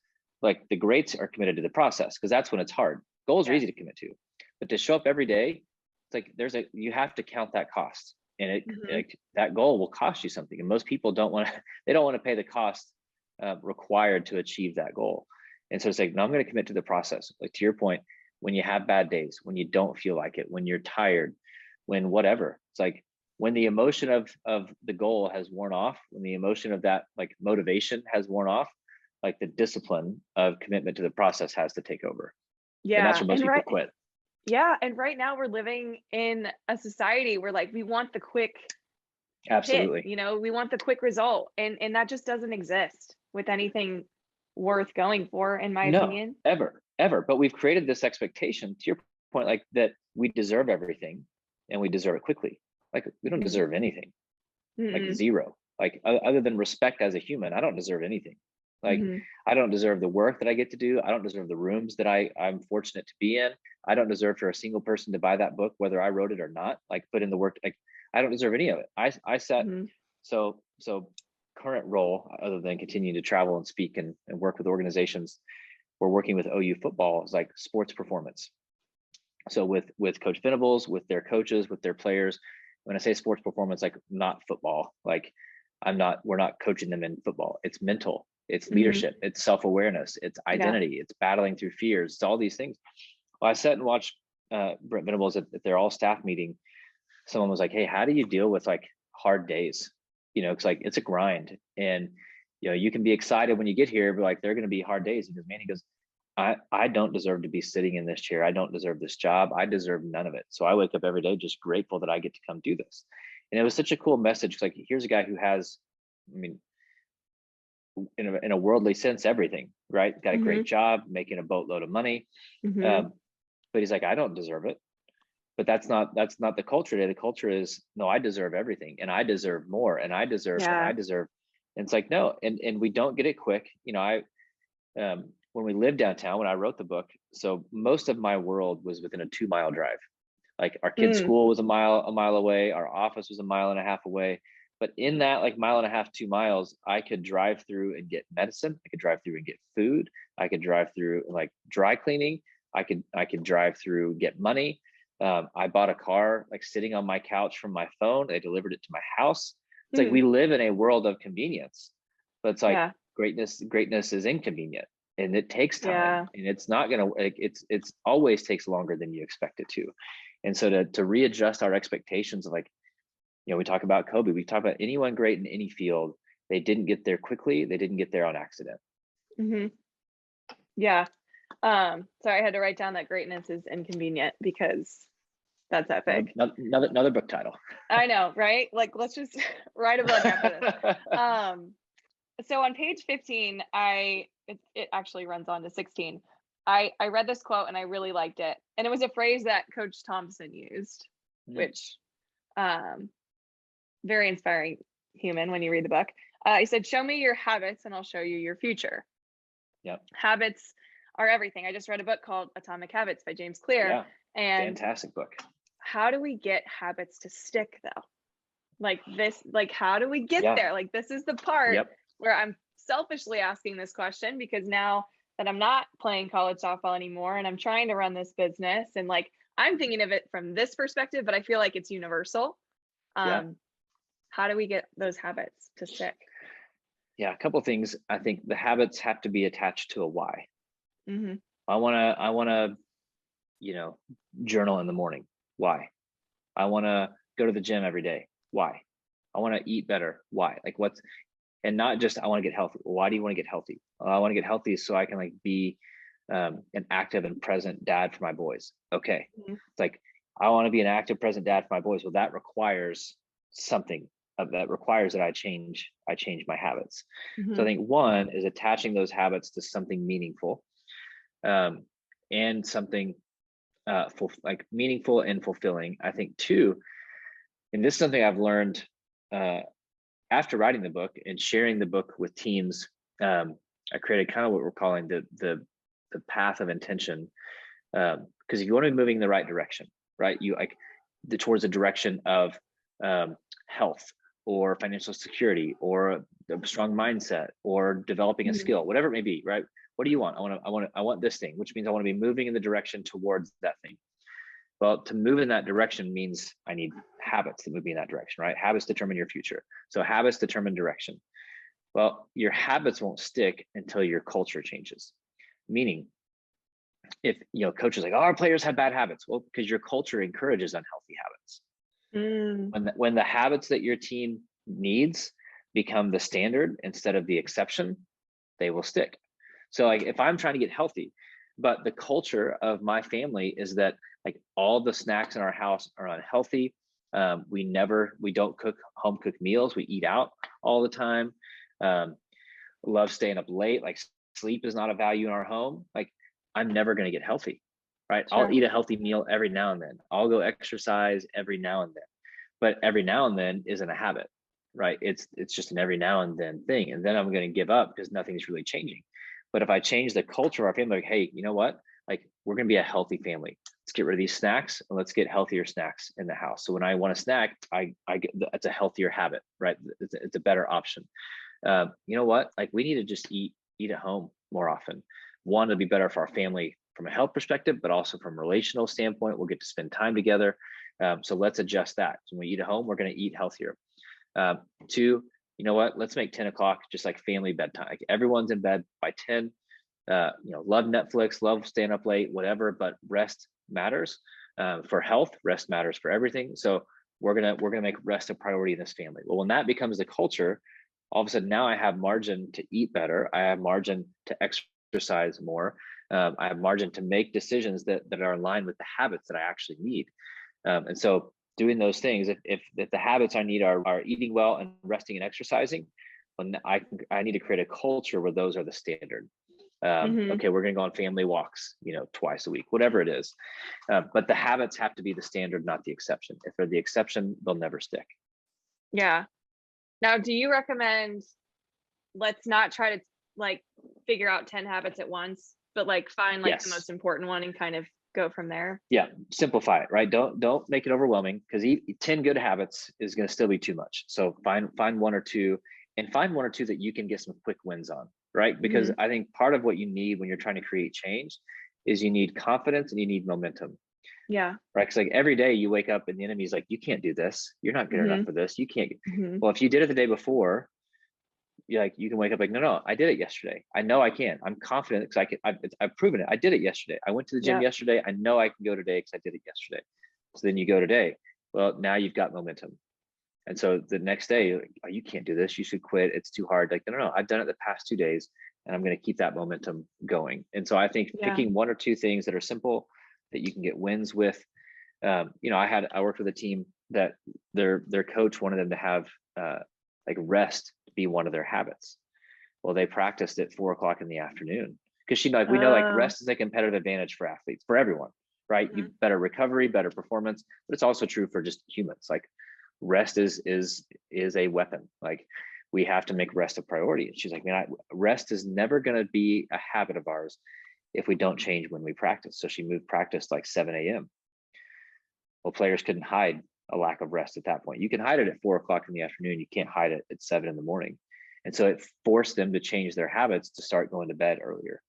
Like, the greats are committed to the process, because that's when it's hard. Goals are easy to commit to, but to show up every day, it's like you have to count that cost, and that goal will cost you something. And most people don't want to pay the cost required to achieve that goal. And so it's like, no, I'm going to commit to the process. Like, to your point, when you have bad days, when you don't feel like it, when you're tired, when whatever, it's like, when the emotion of the goal has worn off, when the emotion of that like motivation has worn off, like the discipline of commitment to the process has to take over. Yeah. And that's where most people quit. Yeah. And right now we're living in a society where like we want the quick Absolutely hit, you know, we want the quick result. And that just doesn't exist with anything worth going for, in my opinion. Ever. But we've created this expectation, to your point, like that we deserve everything and we deserve it quickly. Like, we don't deserve anything. Like, zero. Like, other than respect as a human, I don't deserve anything. Like, I don't deserve the work that I get to do. I don't deserve the rooms that I'm fortunate to be in. I don't deserve for a single person to buy that book, whether I wrote it or not, like put in the work. Like, I don't deserve any of it. I set, so current role, other than continuing to travel and speak and work with organizations, we're working with OU football, is like sports performance. So with Coach Venables, with their coaches, with their players, when I say sports performance, like not football, like we're not coaching them in football. It's mental, it's leadership, it's self-awareness, it's identity, it's battling through fears, it's all these things. Well, I sat and watched Brent Venables at their all staff meeting. Someone was like, hey, how do you deal with like hard days? You know, it's like, it's a grind. And, you know, you can be excited when you get here, but like, they're going to be hard days. He goes, I don't deserve to be sitting in this chair. I don't deserve this job. I deserve none of it. So I wake up every day just grateful that I get to come do this. And it was such a cool message. Like, here's a guy who has, I mean, in a worldly sense, everything, right? Got a great job, making a boatload of money. But he's like, I don't deserve it. But that's not the culture today. The culture is, no, I deserve everything, and I deserve more, and I deserve, and I deserve. And it's like, no, and we don't get it quick. You know, when we lived downtown, when I wrote the book, so most of my world was within a 2-mile drive. Like, our kids' school was a mile away, our office was a mile and a half away. But in that, like, mile and a half, 2 miles, I could drive through and get medicine. I could drive through and get food. I could drive through, like, dry cleaning. I could drive through, get money. I bought a car, like, sitting on my couch from my phone. They delivered it to my house. It's like, we live in a world of convenience, but it's like, greatness is inconvenient, and it takes time, and it's not gonna, like, it's always takes longer than you expect it to. And so to readjust our expectations of, like, you know, we talk about Kobe, we talk about anyone great in any field, they didn't get there quickly, they didn't get there on accident. Yeah. So I had to write down that greatness is inconvenient, because that's epic. Another book title. I know, right? Like, let's just write a book after this. So on page 15, it actually runs on to 16. I read this quote and I really liked it. And it was a phrase that Coach Thompson used, which very inspiring human when you read the book. He said, "Show me your habits and I'll show you your future." Yep. Habits are everything. I just read a book called Atomic Habits by James Clear. Yeah. And fantastic book. How do we get habits to stick, though? Like this, like, how do we get there? Like, this is the part where I'm selfishly asking this question, because now that I'm not playing college softball anymore and I'm trying to run this business, and, like, I'm thinking of it from this perspective, but I feel like it's universal. How do we get those habits to stick? Yeah, a couple of things. I think the habits have to be attached to a why. I want to, you know, journal in the morning. Why? I want to go to the gym every day. Why? I want to eat better. Why? Like, and not just, I want to get healthy. Why do you want to get healthy? I want to get healthy so I can, like, be an active and present dad for my boys. Okay. It's like, I want to be an active, present dad for my boys. Well, that requires something. That requires that I change my habits. So I think one is attaching those habits to something meaningful, and something like meaningful and fulfilling. I think two, and this is something I've learned after writing the book and sharing the book with teams. I created kind of what we're calling the path of intention, because if you want to be moving in the right direction, right, you like towards a direction of health or financial security or a strong mindset or developing a skill, whatever it may be, right? What do you want? I want this thing, which means I want to be moving in the direction towards that thing. Well, to move in that direction means I need habits that move me in that direction, right? Habits determine your future. So habits determine direction. Well, your habits won't stick until your culture changes. Meaning, if, you know, coaches like, oh, our players have bad habits. Well, because your culture encourages unhealthy habits. When the habits that your team needs become the standard instead of the exception, they will stick. So, like, if I'm trying to get healthy, but the culture of my family is that, like, all the snacks in our house are unhealthy. We don't cook home cooked meals. We eat out all the time. Love staying up late. Like, sleep is not a value in our home. Like, I'm never going to get healthy, right? Sure. I'll eat a healthy meal every now and then. I'll go exercise every now and then, but every now and then isn't a habit, right? It's just an every now and then thing. And then I'm going to give up because nothing's really changing. But if I change the culture of our family, like, hey, you know what? Like, we're going to be a healthy family. Let's get rid of these snacks and let's get healthier snacks in the house. So when I want a snack, I get, it's a healthier habit, right? It's a better option. You know what? Like, we need to just eat at home more often. One, it'll be better for our family from a health perspective, but also from a relational standpoint, we'll get to spend time together. So let's adjust that. So when we eat at home, we're going to eat healthier. Two, you know what? Let's make 10 o'clock just like family bedtime. Like, everyone's in bed by 10. You know, love Netflix, love staying up late, whatever, but rest matters. For health, rest matters for everything. So we're gonna make rest a priority in this family. Well, when that becomes the culture, all of a sudden now I have margin to eat better. I have margin to exercise more. I have margin to make decisions that are in line with the habits that I actually need. And so doing those things, if the habits I need are eating well and resting and exercising, then I need to create a culture where those are the standard. Okay, we're going to go on family walks, twice a week, whatever it is. But the habits have to be the standard, not the exception. If they're the exception, they'll never stick. Yeah. Now, do you recommend, let's not try to like figure out 10 habits at once, but like find like the most important one and kind of go from there? Yeah, simplify it, right? Don't make it overwhelming, because 10 good habits is going to still be too much. So find one or two, and find one or two that you can get some quick wins on, right? Because I think part of what you need when you're trying to create change is you need confidence and you need momentum. Yeah. Right. Because like every day you wake up and the enemy's like, you can't do this. You're not good enough for this. You can't. Well, if you did it the day before, you can wake up like, no, I did it yesterday. I know I can. I'm confident because I've proven it. I did it yesterday. I went to the gym yesterday. I know I can go today because I did it yesterday. So then you go today. Well, now you've got momentum. And so the next day, you're like, oh, you can't do this. You should quit. It's too hard. Like, no, I've done it the past 2 days and I'm going to keep that momentum going. And so I think picking one or two things that are simple that you can get wins with. I worked with a team that their coach wanted them to have like rest be one of their habits. Well, they practiced at 4:00 in the afternoon, because we know like rest is a competitive advantage for athletes, for everyone, right? You better recovery, better performance, but it's also true for just humans. Like rest is a weapon. Like we have to make rest a priority. And she's like, man, rest is never going to be a habit of ours if we don't change when we practice. So she moved practice like 7 a.m. Well, players couldn't hide a lack of rest at that point. You can hide it at 4:00 in the afternoon. You can't hide it at 7 in the morning. And so it forced them to change their habits to start going to bed earlier.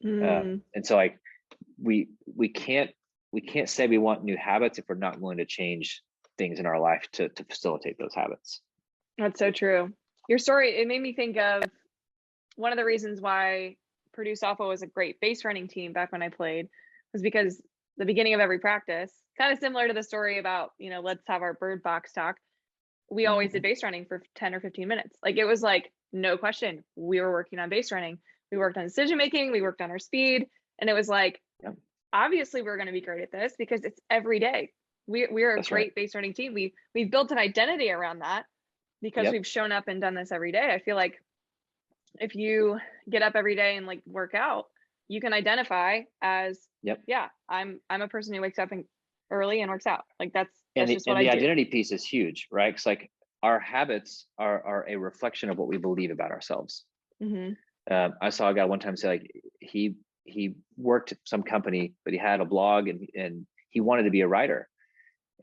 And so like we can't say we want new habits if we're not willing to change things in our life to facilitate those habits. That's so true. Your story, it made me think of one of the reasons why Purdue softball was a great base running team back when I played, was because the beginning of every practice, kind of similar to the story about, let's have our bird box talk. We always did base running for 10 or 15 minutes. Like it was like, no question. We were working on base running. We worked on decision making. We worked on our speed. And it was like, obviously we're going to be great at this because it's every day. We're a great base running team. We've built an identity around that because we've shown up and done this every day. I feel like if you get up every day and like work out, you can identify as, I'm a person who wakes up early and works out. Like that's just what I do. And the identity piece is huge, right? Because like our habits are a reflection of what we believe about ourselves. I saw a guy one time say like he worked at some company, but he had a blog and he wanted to be a writer.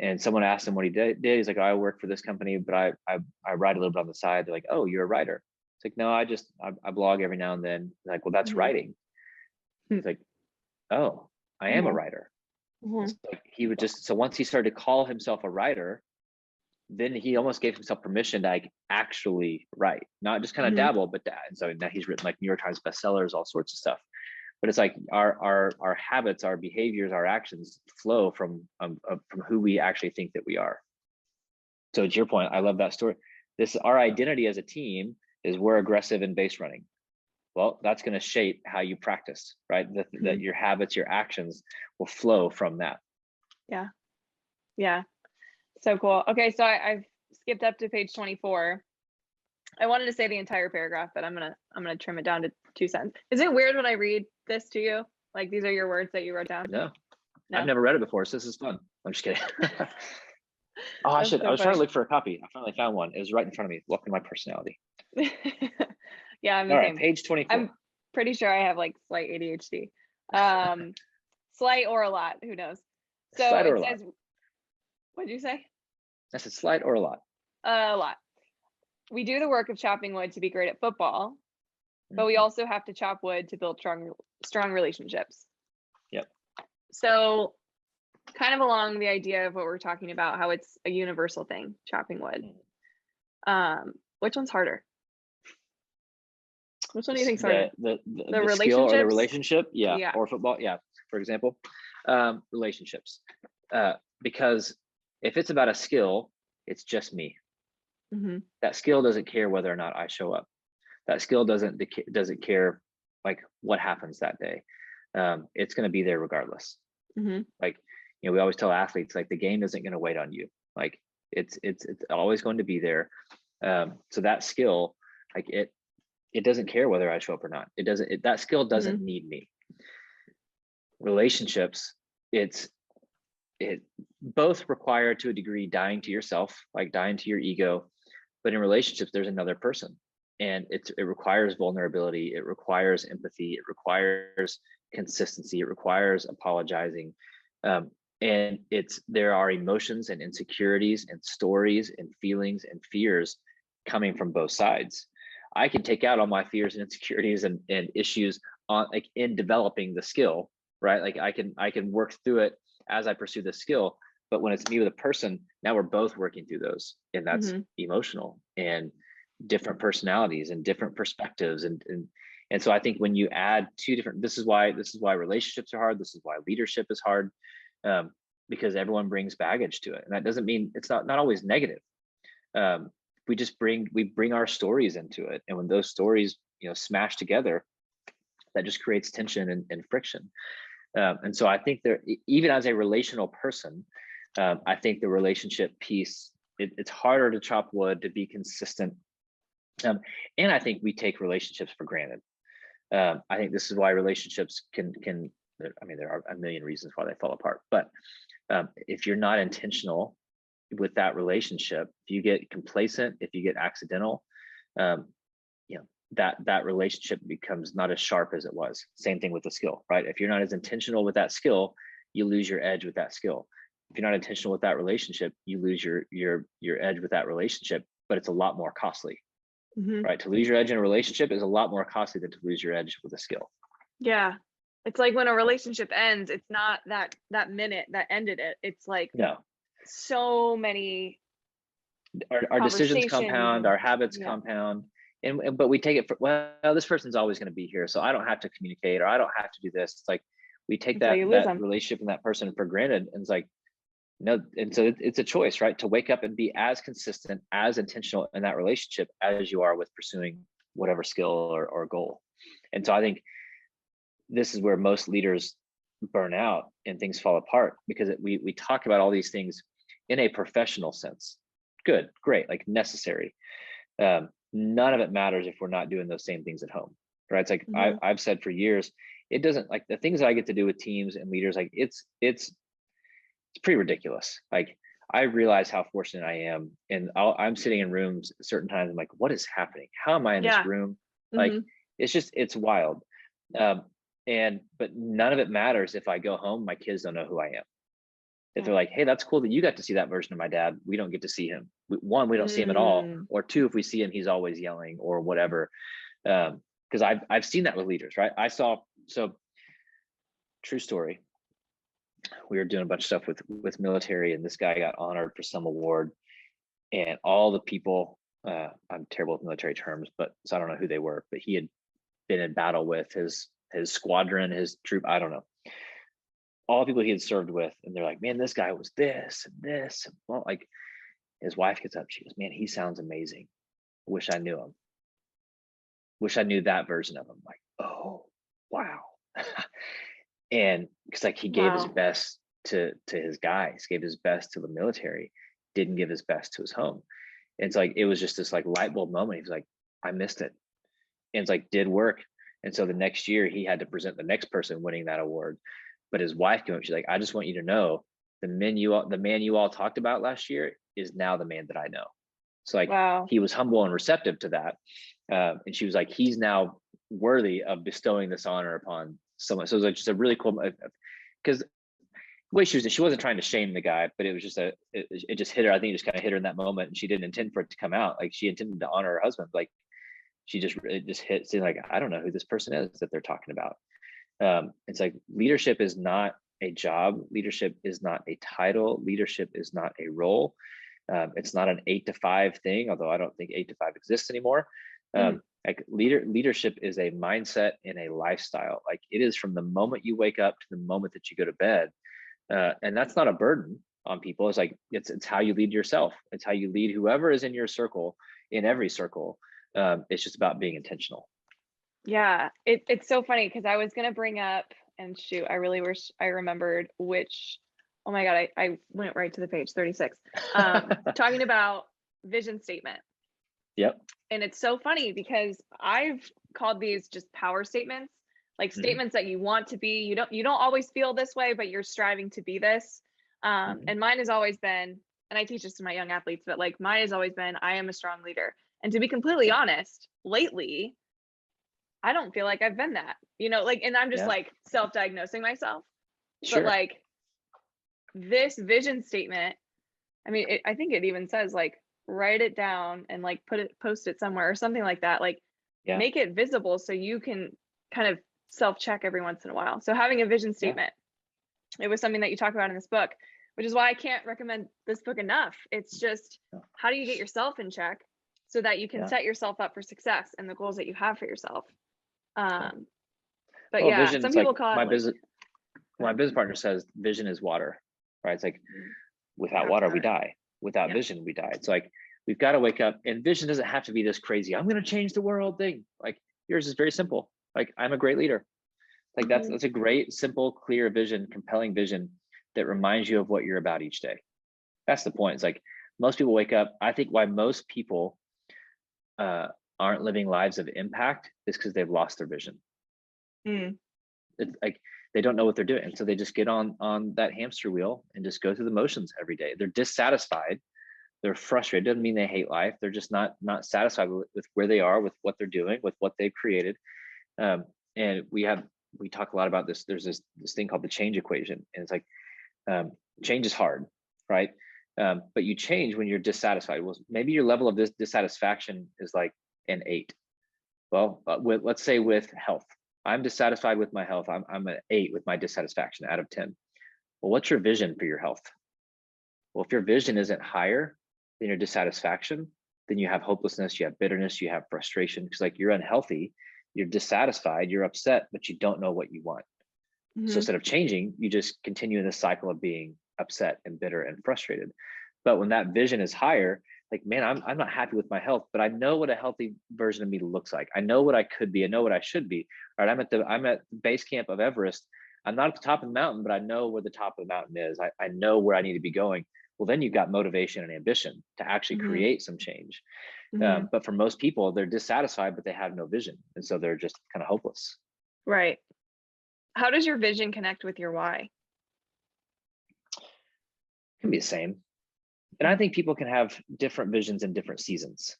And someone asked him what he did. He's like, I work for this company, but I write a little bit on the side. They're like, oh, you're a writer. It's like, no, I blog every now and then. Like, well, that's writing. He's like, oh, I am a writer. So like he would so once he started to call himself a writer, then he almost gave himself permission to like actually write, not just kind of dabble, but that. And so now he's written like New York Times bestsellers, all sorts of stuff. But it's like our habits, our behaviors, our actions flow from who we actually think that we are. So to your point, I love that story. Our identity as a team is we're aggressive in base running. Well, that's going to shape how you practice, right? That your habits, your actions will flow from that. Yeah. So cool. Okay. So I've skipped up to page 24. I wanted to say the entire paragraph, but I'm going to trim it down to 2 sentences. Is it weird when I read this to you? Like these are your words that you wrote down? No. I've never read it before. So this is fun. I'm just kidding. I was trying to look for a copy. I finally found one. It was right in front of me. Welcome to my personality. Yeah, I'm the same. Page 24. I'm pretty sure I have like slight ADHD. Slight or a lot, who knows? So slight or it a says, lot. What'd you say? I said slight or a lot. A lot. We do the work of chopping wood to be great at football, but we also have to chop wood to build strong relationships. Yep. So kind of along the idea of what we're talking about, how it's a universal thing, chopping wood. Which one's harder? Which one do you think's harder? The skill or the relationship? Yeah. Or football? Yeah. For example, relationships. Because if it's about a skill, it's just me. That skill doesn't care whether or not I show up. That skill doesn't care like what happens that day. it's going to be there regardless. Mm-hmm. Like, we always tell athletes, like, the game isn't going to wait on you. Like, it's always going to be there. So that skill, like, it doesn't care whether I show up or not. That skill doesn't need me. Relationships, it both require, to a degree, dying to yourself, like dying to your ego. But in relationships, there's another person, and it requires vulnerability. It requires empathy. It requires consistency. It requires apologizing. And there are emotions and insecurities and stories and feelings and fears coming from both sides. I can take out all my fears and insecurities and issues on, like, in developing the skill, right? Like, I can work through it as I pursue the skill. But when it's me with a person, now we're both working through those, and that's emotional and different personalities and different perspectives. And so I think when you add two different, this is why relationships are hard. This is why leadership is hard, because everyone brings baggage to it. And that doesn't mean it's not always negative. We bring our stories into it. And when those stories, smash together, that just creates tension and friction. And so I think even as a relational person, I think the relationship piece, it's harder to chop wood, to be consistent. And I think we take relationships for granted. I think this is why relationships can, there are a million reasons why they fall apart, but if you're not intentional with that relationship, if you get complacent, if you get accidental, that relationship becomes not as sharp as it was. Same thing with the skill, right? If you're not as intentional with that skill, you lose your edge with that skill. If you're not intentional with that relationship, you lose your edge with that relationship, but it's a lot more costly, right? To lose your edge in a relationship is a lot more costly than to lose your edge with a skill. Yeah. It's like when a relationship ends, it's not that minute that ended it. It's like, no, so many our decisions compound, our habits compound. But we take it for, well, this person's always going to be here, so I don't have to communicate, or I don't have to do this. It's like we take that relationship and that person for granted, and it's like, no. And so it's a choice, right? To wake up and be as consistent, as intentional in that relationship as you are with pursuing whatever skill or goal. And so I think this is where most leaders burn out and things fall apart, because we talk about all these things in a professional sense. Good, great, like necessary. None of it matters if we're not doing those same things at home, right? It's like I've said for years, it doesn't, like, the things that I get to do with teams and leaders, like it's pretty ridiculous. Like, I realize how fortunate I am, and I'm sitting in rooms at certain times. I'm like, what is happening? How am I in this room? Like, it's wild. But none of it matters if I go home, my kids don't know who I am. If they're like, hey, that's cool that you got to see that version of my dad, we don't get to see him. One, we don't see him at all. Or two, if we see him, he's always yelling or whatever. Because I've seen that with leaders, right? So true story. We were doing a bunch of stuff with military, and this guy got honored for some award, and all the people, I'm terrible with military terms, so I don't know who they were, but he had been in battle with his squadron, his troop, I don't know, all the people he had served with, and they're like, man, this guy was this and this. And, well, like, his wife gets up, she goes, man, he sounds amazing. Wish I knew him. Wish I knew that version of him. Like, oh, wow. And because, like, he gave his best to his guys, gave his best to the military, didn't give his best to his home. And it's like, it was just this like light bulb moment. He was like, I missed it. And it's like, did work. And so the next year he had to present the next person winning that award. But his wife came up, she's like, I just want you to know, the man you all talked about last year is now the man that I know. So like, he was humble and receptive to that. And she was like, he's now worthy of bestowing this honor upon someone. So it was like just a really cool, because the way she wasn't trying to shame the guy, but it was just it just hit her. I think it just kind of hit her in that moment, and she didn't intend for it to come out. Like, she intended to honor her husband. Like, it just hit, seeing like, I don't know who this person is that they're talking about. It's like, leadership is not a job. Leadership is not a title. Leadership is not a role. It's not an 8 to 5 thing, although I don't think 8 to 5 exists anymore. Like, leadership is a mindset and a lifestyle. Like, it is from the moment you wake up to the moment that you go to bed. And that's not a burden on people. It's like, it's how you lead yourself. It's how you lead whoever is in your circle, in every circle. It's just about being intentional. Yeah, it's so funny, because I was going to bring up and shoot, I really wish I remembered which. Oh my God, I went right to the page 36. Talking about vision statement. Yep. And it's so funny because I've called these just power statements, like statements that you want to be. You don't always feel this way, but you're striving to be this. And mine has always been, and I teach this to my young athletes, but like mine has always been, I am a strong leader. And to be completely honest, lately, I don't feel like I've been that, like, and I'm just Yeah. like self-diagnosing myself. Sure. But like this vision statement, I mean, I think it even says like, write it down and like post it somewhere or something like that. Like Yeah. make it visible so you can kind of self-check every once in a while. So having a vision statement, it was something that you talk about in this book, which is why I can't recommend this book enough. It's just, how do you get yourself in check so that you can set yourself up for success and the goals that you have for yourself. But well, yeah, vision, some it's people like call it my business partner says vision is water, right? It's like without water we die, without vision we die. It's like we've got to wake up, and vision doesn't have to be this crazy, I'm going to change the world thing. Like yours is very simple. Like, I'm a great leader. Like that's a great, simple, clear vision, compelling vision that reminds you of what you're about each day. That's the point. It's like most people wake up. I think why most people aren't living lives of impact is because they've lost their vision. It's like they don't know what they're doing, and so they just get on that hamster wheel and just go through the motions every day. They're dissatisfied, they're frustrated. Doesn't mean they hate life. They're just not satisfied with where they are, with what they're doing, with what they've created. And we talk a lot about this. There's this thing called the change equation, and it's like change is hard, right? But you change when you're dissatisfied. Well, maybe your level of this dissatisfaction is like an 8. Well, let's say with health, I'm dissatisfied with my health. I'm an 8 with my dissatisfaction out of 10. Well, what's your vision for your health? Well, if your vision isn't higher than your dissatisfaction, then you have hopelessness, you have bitterness, you have frustration, because like you're unhealthy, you're dissatisfied, you're upset, but you don't know what you want. So instead of changing, you just continue in this cycle of being upset and bitter and frustrated. But when that vision is higher, like, man, I'm not happy with my health, but I know what a healthy version of me looks like. I know what I could be. I know what I should be. All right, I'm at the base camp of Everest. I'm not at the top of the mountain, but I know where the top of the mountain is. I know where I need to be going. Well, then you've got motivation and ambition to actually create some change. But for most people, they're dissatisfied, but they have no vision. And so they're just kind of hopeless. Right. How does your vision connect with your why? It can be the same. And I think people can have different visions in different seasons.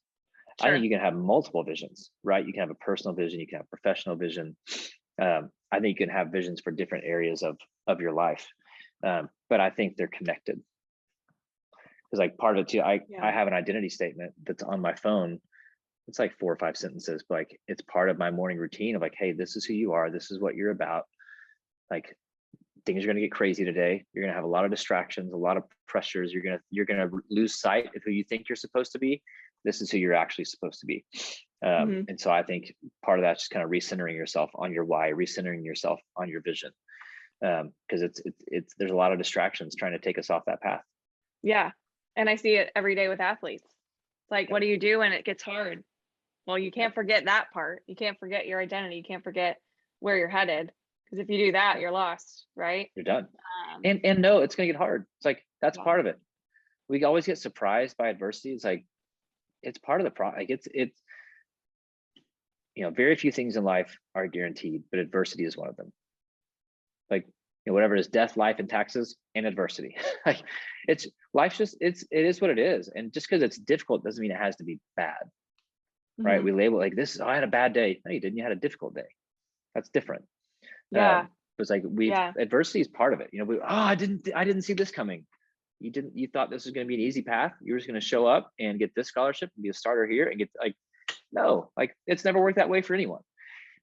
Sure. I think you can have multiple visions, right? You can have a personal vision, you can have professional vision. I think you can have visions for different areas of your life. But I think they're connected. Because like part of it too, I have an identity statement that's on my phone. It's like 4 or 5 sentences, but like it's part of my morning routine of like, hey, this is who you are, this is what you're about. Like, things are going to get crazy today. You're going to have a lot of distractions, a lot of pressures. You're going to lose sight of who you think you're supposed to be. This is who you're actually supposed to be. And so I think part of that's just kind of recentering yourself on your why, recentering yourself on your vision. Because it's there's a lot of distractions trying to take us off that path. Yeah. And I see it every day with athletes. It's like, what do you do when it gets hard? Well, you can't forget that part. You can't forget your identity. You can't forget where you're headed. Because if you do that, you're lost, right? You're done. And no, it's going to get hard. It's like, that's part of it. We always get surprised by adversity. It's like, it's part of the problem. Like it's, very few things in life are guaranteed, but adversity is one of them. Like, whatever it is, death, life, and taxes, and adversity. Like life's just, it is what it is. And just because it's difficult doesn't mean it has to be bad, right? We label it like this, I had a bad day. No, you didn't. You had a difficult day. That's different. Yeah. It's like adversity is part of it. I didn't see this coming. You thought this was going to be an easy path. You're just going to show up and get this scholarship and be a starter here and get no, it's never worked that way for anyone.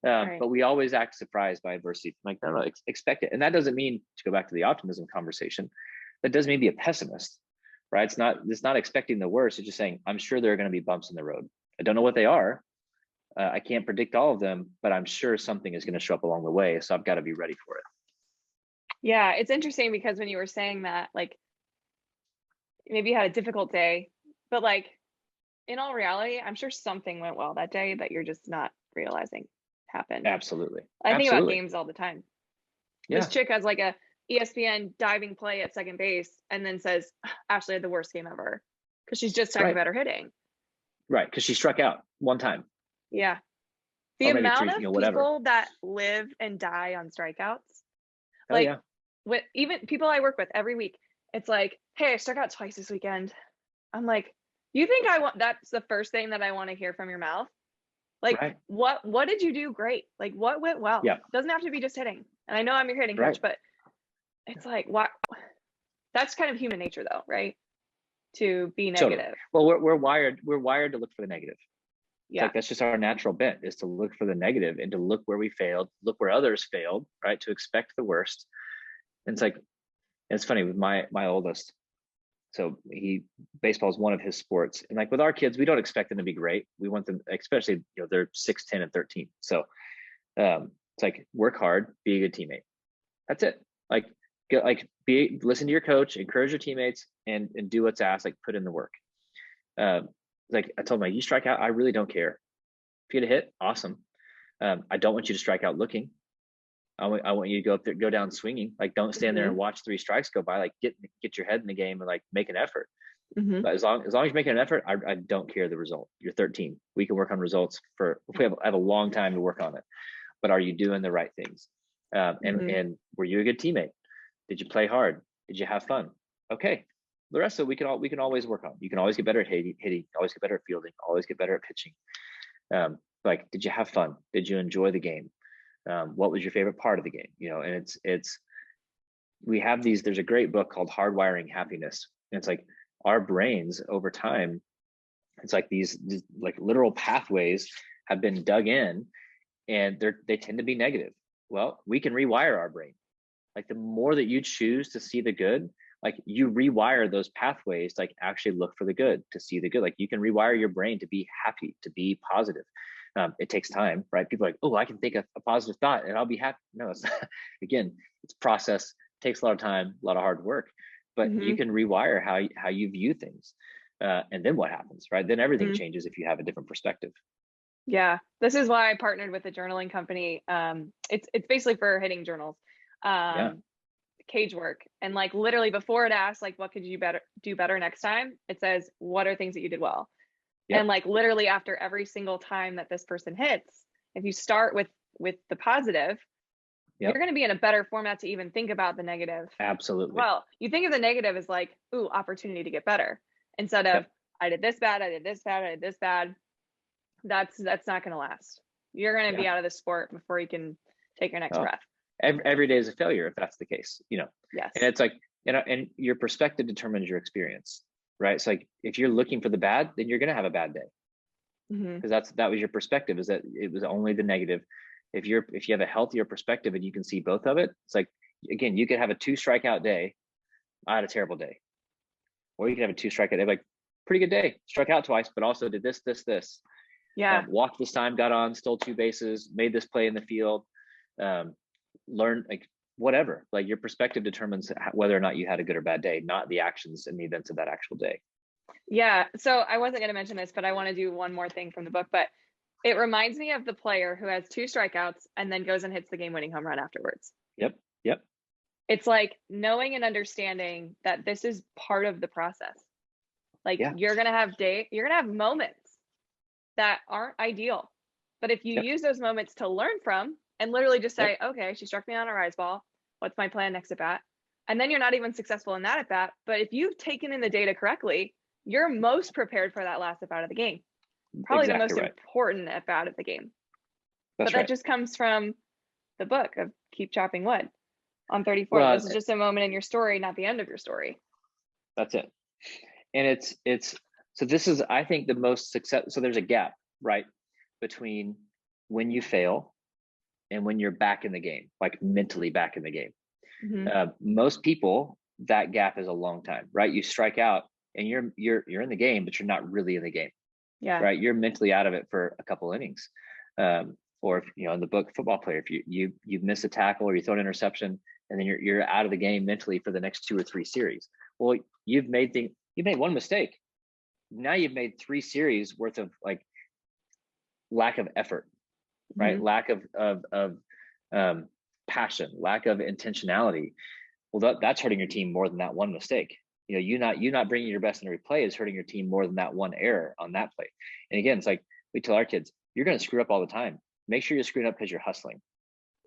Right. But we always act surprised by adversity. Like, no, expect it. And that doesn't mean, to go back to the optimism conversation, that doesn't mean be a pessimist, right? It's not expecting the worst. It's just saying, I'm sure there are going to be bumps in the road. I don't know what they are. I can't predict all of them, but I'm sure something is going to show up along the way. So I've got to be ready for it. Yeah, it's interesting because when you were saying that, like, maybe you had a difficult day, but like, in all reality, I'm sure something went well that day that you're just not realizing happened. Absolutely. I think about games all the time. This chick has like a ESPN diving play at second base and then says Ashley had the worst game ever because she's just talking about her hitting. Right, because she struck out one time. Yeah. The amount of people that live and die on strikeouts. Like with even people I work with every week, it's like, hey, I struck out twice this weekend. I'm like, you think that's the first thing that I want to hear from your mouth? Like, what did you do great? Like, what went well? Yeah. Doesn't have to be just hitting. And I know I'm your hitting coach, but it's like, what? That's kind of human nature, though, right? To be negative. Well, we're wired to look for the negative. Yeah. Like that's just our natural bent, is to look for the negative and to look where we failed, look where others failed, right? To expect the worst. And it's like, it's funny with my oldest. So baseball is one of his sports. And like with our kids, we don't expect them to be great. We want them, especially, they're 6, 10, and 13. So it's like, work hard, be a good teammate. That's it. Like, listen to your coach, encourage your teammates, and do what's asked, like put in the work. Like I told him, you strike out, I really don't care. If you get a hit, awesome. I don't want you to strike out looking. I want you to go up there, go down swinging. Like, don't stand there and watch 3 strikes go by. Like, get your head in the game and like make an effort. But as long as you're making an effort, I don't care the result. You're 13. We can work on results if we have a long time to work on it. But are you doing the right things? And were you a good teammate? Did you play hard? Did you have fun? Okay. The rest of it we can always work on. You can always get better at hitting, always get better at fielding, always get better at pitching. Like, did you have fun? Did you enjoy the game? What was your favorite part of the game? And we have these, there's a great book called Hardwiring Happiness. And it's like our brains over time, it's like these like literal pathways have been dug in, and they tend to be negative. Well, we can rewire our brain. Like the more that you choose to see the good, like you rewire those pathways to like actually look for the good, to see the good. Like you can rewire your brain to be happy, to be positive. It takes time, right? People are like, oh, I can think of a positive thought and I'll be happy. No, it's not. Again, it's process, takes a lot of time, a lot of hard work, but you can rewire how you view things. And then what happens, right? Then everything changes if you have a different perspective. Yeah, this is why I partnered with a journaling company. It's basically for hitting journals. Cage work, and like literally before it asks like what could you do better next time, it says what are things that you did well. And like literally after every single time that this person hits, if you start with the positive, you're going to be in a better format to even think about the negative. Absolutely. Well, you think of the negative as like, ooh, opportunity to get better, instead of I did this bad, I did this bad, I did this bad. That's not going to last. You're going to be out of the sport before you can take your next breath. Every day is a failure if that's the case, Yes. And it's like, and your perspective determines your experience, right? So like if you're looking for the bad, then you're going to have a bad day, because that was your perspective, is that it was only the negative. If you have a healthier perspective and you can see both of it, it's like, again, you could have a 2 strikeout day. I had a terrible day. Or you could have a 2 strikeout day, like pretty good day, struck out twice, but also did this. Yeah. Walked this time, got on, stole 2 bases, made this play in the field. Learn, like whatever, like your perspective determines whether or not you had a good or bad day, not the actions and the events of that actual day. Yeah. So I wasn't going to mention this, but I want to do one more thing from the book, but it reminds me of the player who has 2 strikeouts and then goes and hits the game-winning home run afterwards. Yep. It's like knowing and understanding that this is part of the process. Like you're going to have moments that aren't ideal, but if you use those moments to learn from, and literally just say, okay, she struck me on a rise ball. What's my plan next at bat? And then you're not even successful in that at bat. But if you've taken in the data correctly, you're most prepared for that last at bat of the game. Probably the most important at bat of the game. But that just comes from the book of Keep Chopping Wood on 34. Well, this is just a moment in your story, not the end of your story. That's it. And it's so this is, I think, the most success. So there's a gap, right, between when you fail and when you're back in the game, like mentally back in the game. Most people, that gap is a long time, right? You strike out and you're in the game, but you're not really in the game. Right. You're mentally out of it for a couple innings. Or if, in the book Football Player, if you've missed a tackle or you throw an interception, and then you're out of the game mentally for the next 2 or 3 series. Well, you've made one mistake. Now you've made 3 series worth of like lack of effort. Right. Lack of passion, lack of intentionality, well, that's hurting your team more than that one mistake. You not bringing your best in every play is hurting your team more than that one error on that play. And again, it's like we tell our kids, you're going to screw up all the time. Make sure you're screwing up because you're hustling.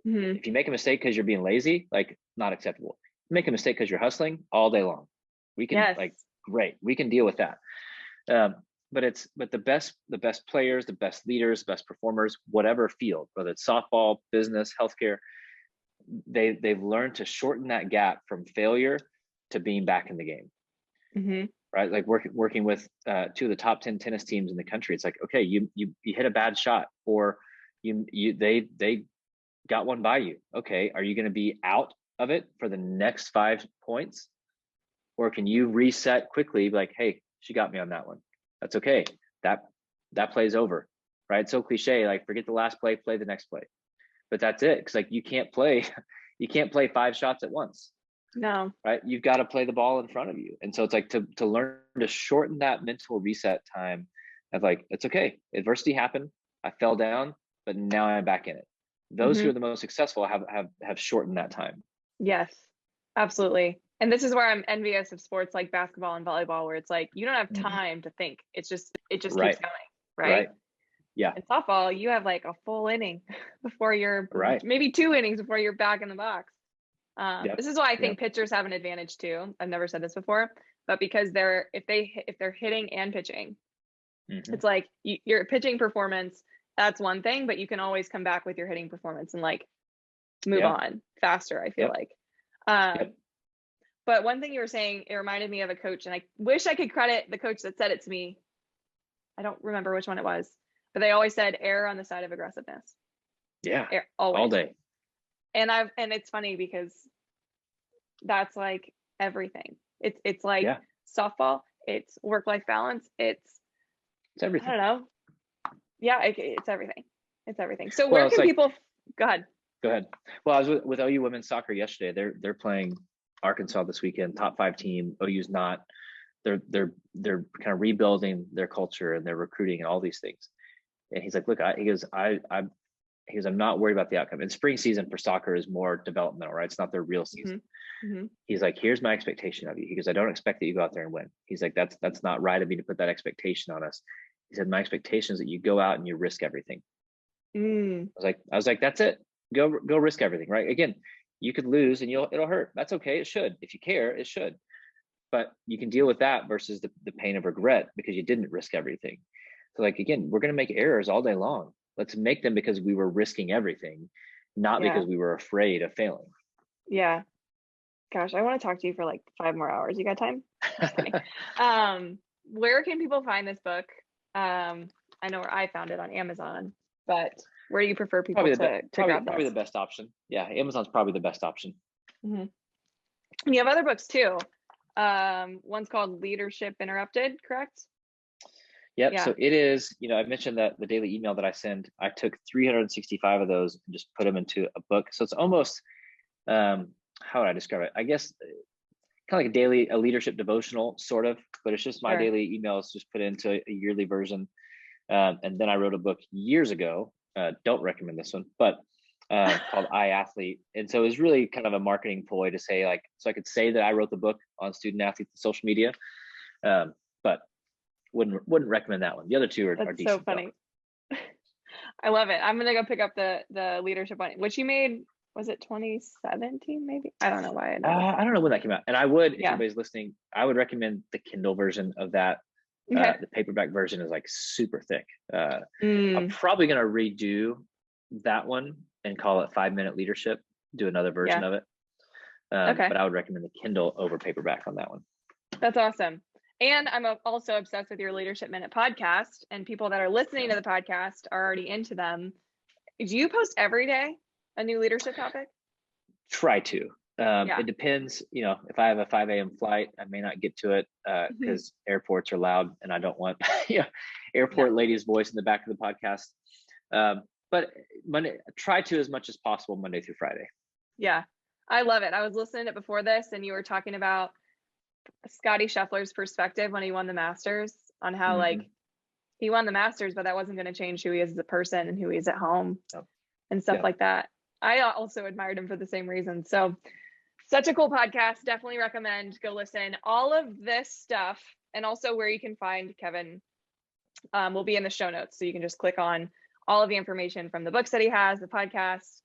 If you make a mistake because you're being lazy, like, not acceptable. Make a mistake because you're hustling all day long. We can great. We can deal with that. But the best players, the best leaders, best performers, whatever field, whether it's softball, business, healthcare, they've learned to shorten that gap from failure to being back in the game. Right? Like working with 2 of the top 10 tennis teams in the country. It's like, okay, you hit a bad shot, or they got one by you. Okay, are you going to be out of it for the next 5 points, or can you reset quickly? Like, hey, she got me on that one. That's okay. That play's over, right? So cliche, like, forget the last play, play the next play. But that's it. Because like you can't play 5 shots at once. No. Right? You've got to play the ball in front of you. And so it's like to learn to shorten that mental reset time of like, it's okay. Adversity happened. I fell down, but now I'm back in it. Those who are the most successful have shortened that time. Yes, absolutely. And this is where I'm envious of sports like basketball and volleyball, where it's like you don't have time to think. It just keeps going, right? Yeah. In softball, you have like a full inning before you're maybe 2 innings before you're back in the box. This is why I think pitchers have an advantage too. I've never said this before, but because if they're hitting and pitching, it's like your pitching performance, that's one thing, but you can always come back with your hitting performance and like move on faster, I feel like. But one thing you were saying, it reminded me of a coach, and I wish I could credit the coach that said it to me. I don't remember which one it was, but they always said err on the side of aggressiveness. Yeah. Always. All day. And it's funny because that's like everything. It's like softball, it's work-life balance, it's everything. I don't know. Yeah, it's everything. It's everything. So where can people go ahead. Go ahead. Well, I was with OU women's soccer yesterday. They're playing Arkansas this weekend, top 5 team. OU's not. They're kind of rebuilding their culture and their recruiting and all these things. And he's like, look, I'm not worried about the outcome. And spring season for soccer is more developmental, right? It's not their real season. He's like, here's my expectation of you. He goes, I don't expect that you go out there and win. He's like, that's not right of me to put that expectation on us. He said, my expectation is that you go out and you risk everything. I was like, that's it. Go risk everything, right? Again, you could lose and it'll hurt. That's okay. It should. If you care, it should. But you can deal with that versus the pain of regret because you didn't risk everything. So like, again, we're going to make errors all day long. Let's make them because we were risking everything, not because we were afraid of failing. Yeah. Gosh, I want to talk to you for like 5 more hours. You got time? Where can people find this book? I know where I found it on Amazon, but where do you prefer people to grab this? Probably the best option. Yeah, Amazon's probably the best option. And you have other books too. One's called Leadership Interrupted, correct? Yep. Yeah. So it is, I mentioned that the daily email that I send, I took 365 of those and just put them into a book. So it's almost, how would I describe it? I guess kind of like a leadership devotional sort of, but it's just my daily emails just put into a yearly version. And then I wrote a book years ago. Don't recommend this one, but called I Athlete. And so it was really kind of a marketing ploy to say like, so I could say that I wrote the book on student athletes and social media, but wouldn't recommend that one. The other two are decent. So funny. I love it. I'm gonna go pick up the leadership one, which you made. Was it 2017? Maybe I don't know why. I don't know when that came out. And I would, if anybody's listening, I would recommend the Kindle version of that. The paperback version is like super thick. I'm probably gonna redo that one and call it 5-minute leadership. Do another version of it. But I would recommend the Kindle over paperback on that one. That's awesome. And I'm also obsessed with your Leadership Minute podcast, and people that are listening to the podcast are already into them. Do you post every day a new leadership topic? Try to. It depends. If I have a 5 a.m. flight, I may not get to it because airports are loud and I don't want airport lady's voice in the back of the podcast. But Monday, try to as much as possible Monday through Friday. Yeah, I love it. I was listening to it before this, and you were talking about Scotty Scheffler's perspective when he won the Masters on how like he won the Masters, but that wasn't going to change who he is as a person and who he is at home and stuff like that. I also admired him for the same reason. So such a cool podcast. Definitely recommend go listen. All of this stuff and also where you can find Kevin will be in the show notes. So you can just click on all of the information from the books that he has, the podcast,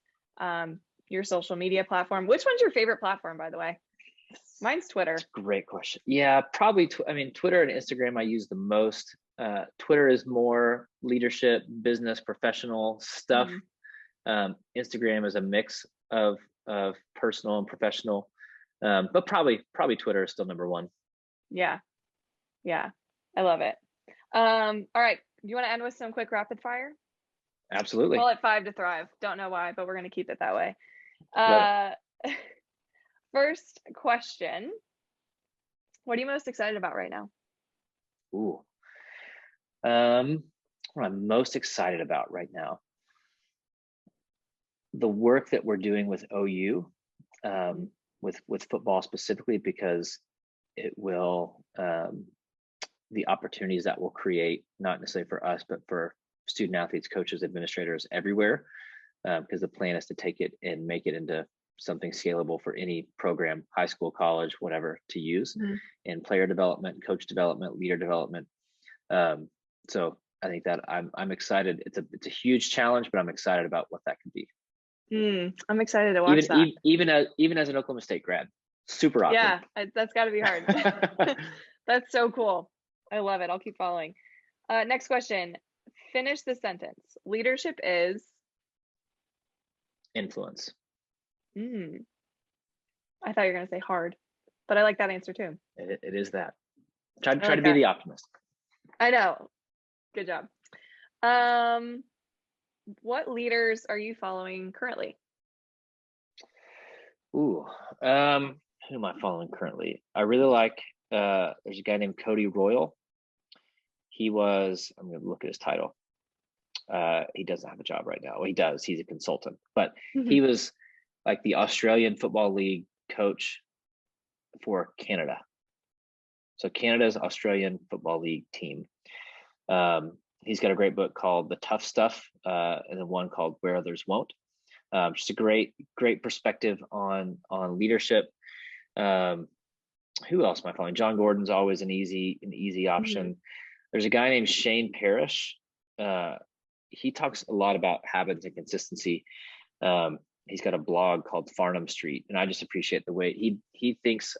your social media platform. Which one's your favorite platform, by the way? Mine's Twitter. Great question. Yeah, probably. Twitter and Instagram I use the most. Twitter is more leadership, business, professional stuff. Instagram is a mix of personal and professional, but probably Twitter is still number one. Yeah, I love it. All right, do you want to end with some quick rapid fire? Absolutely. Call it 5 to Thrive. Don't know why, but we're going to keep it that way. First question: what are you most excited about right now? Ooh, what I'm most excited about right now, the work that we're doing with OU, with football specifically, because it will, the opportunities that will create, not necessarily for us, but for student athletes, coaches, administrators everywhere, because the plan is to take it and make it into something scalable for any program, high school, college, whatever, to use in player development, coach development, leader development. So I think that I'm excited. It's a huge challenge, but I'm excited about what that could be. I'm excited to watch that. Even as an Oklahoma State grad, super awkward. Yeah, that's got to be hard. That's so cool. I love it. I'll keep following. Next question. Finish the sentence. Leadership is influence. I thought you were going to say hard, but I like that answer too. It is that. Try to be the optimist. I know. Good job. What leaders are you following currently? Who am I following currently? I really like, there's a guy named Cody Royal. I'm going to look at his title. He doesn't have a job right now. Well, he does. He's a consultant, but he was like the Australian Football League coach for Canada. So Canada's Australian Football League team. He's got a great book called The Tough Stuff, and then one called Where Others Won't. Just a great perspective on leadership. Who else am I following? John Gordon's always an easy option. There's a guy named Shane Parrish. He talks a lot about habits and consistency. He's got a blog called Farnham Street, and I just appreciate the way he thinks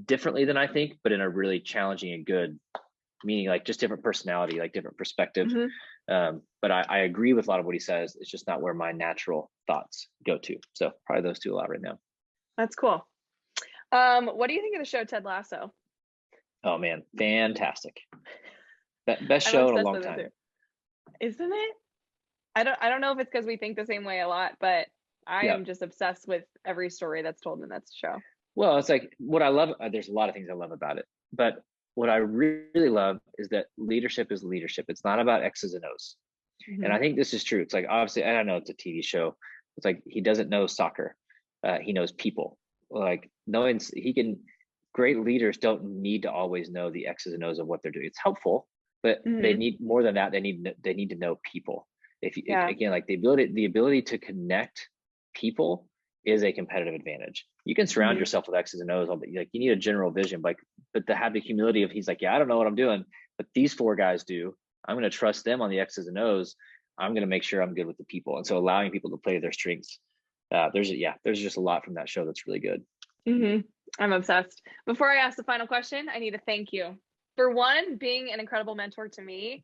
differently than I think, but in a really challenging and good, meaning like just different personality, like different perspective. But I agree with a lot of what he says. It's just not where my natural thoughts go to. So probably those two a lot right now. That's cool. What do you think of the show Ted Lasso? Oh man, fantastic. Best show in a long time. Isn't it? I don't know if it's because we think the same way a lot, but I am just obsessed with every story that's told in that show. Well, it's like what I love. There's a lot of things I love about it, but what I really love is that leadership is leadership. It's not about X's and O's. And I think this is true. It's like, obviously, I don't know, it's a TV show. It's like, he doesn't know soccer. He knows people. Like great leaders don't need to always know the X's and O's of what they're doing. It's helpful, but they need more than that. They need to know people. Again, like the ability to connect people is a competitive advantage. You can surround yourself with X's and O's, like you need a general vision, but to have the humility of, he's like, yeah, I don't know what I'm doing, but these 4 guys do. I'm going to trust them on the X's and O's. I'm going to make sure I'm good with the people. And so allowing people to play their strengths. There's just a lot from that show that's really good. I'm obsessed. Before I ask the final question, I need to thank you for one, being an incredible mentor to me,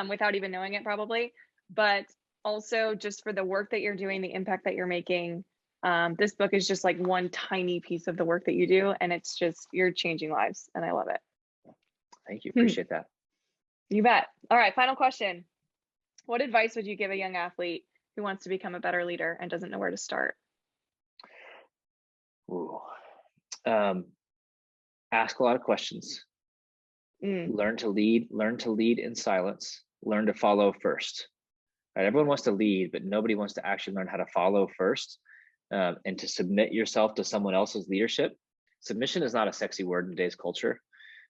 without even knowing it probably, but also just for the work that you're doing, the impact that you're making. This book is just like one tiny piece of the work that you do, and it's just, you're changing lives, and I love it. Thank you. Appreciate that. You bet. All right, final question. What advice would you give a young athlete who wants to become a better leader and doesn't know where to start? Ask a lot of questions. Learn to lead in silence. Learn to follow first. Right? Everyone wants to lead, but nobody wants to actually learn how to follow first, and to submit yourself to someone else's leadership. Submission is not a sexy word in today's culture,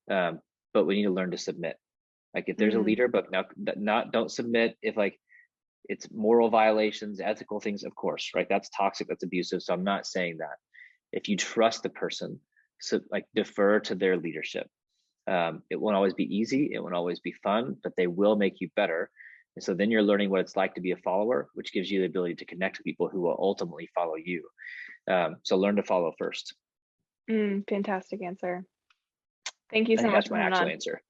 but we need to learn to submit. Like if there's a leader book, don't submit if like It's moral violations, ethical things, of course, right? That's toxic, that's abusive. So I'm not saying that. If you trust the person, so like defer to their leadership. It won't always be easy, it won't always be fun, but they will make you better. And so then you're learning what it's like to be a follower, which gives you the ability to connect with people who will ultimately follow you. So learn to follow first. Fantastic answer. Thank you I so think much that's for my coming actual on. answer.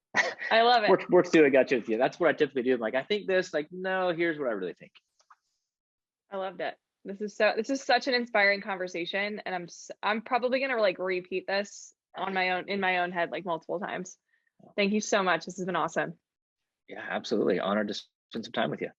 I love it. Works too. I got you with you. That's what I typically do. I'm like, I think this, like, no, here's what I really think. I loved it. This is such an inspiring conversation, and I'm probably gonna like repeat this on my own in my own head like multiple times. Thank you so much. This has been awesome. Yeah, absolutely. Honored to spend some time with you.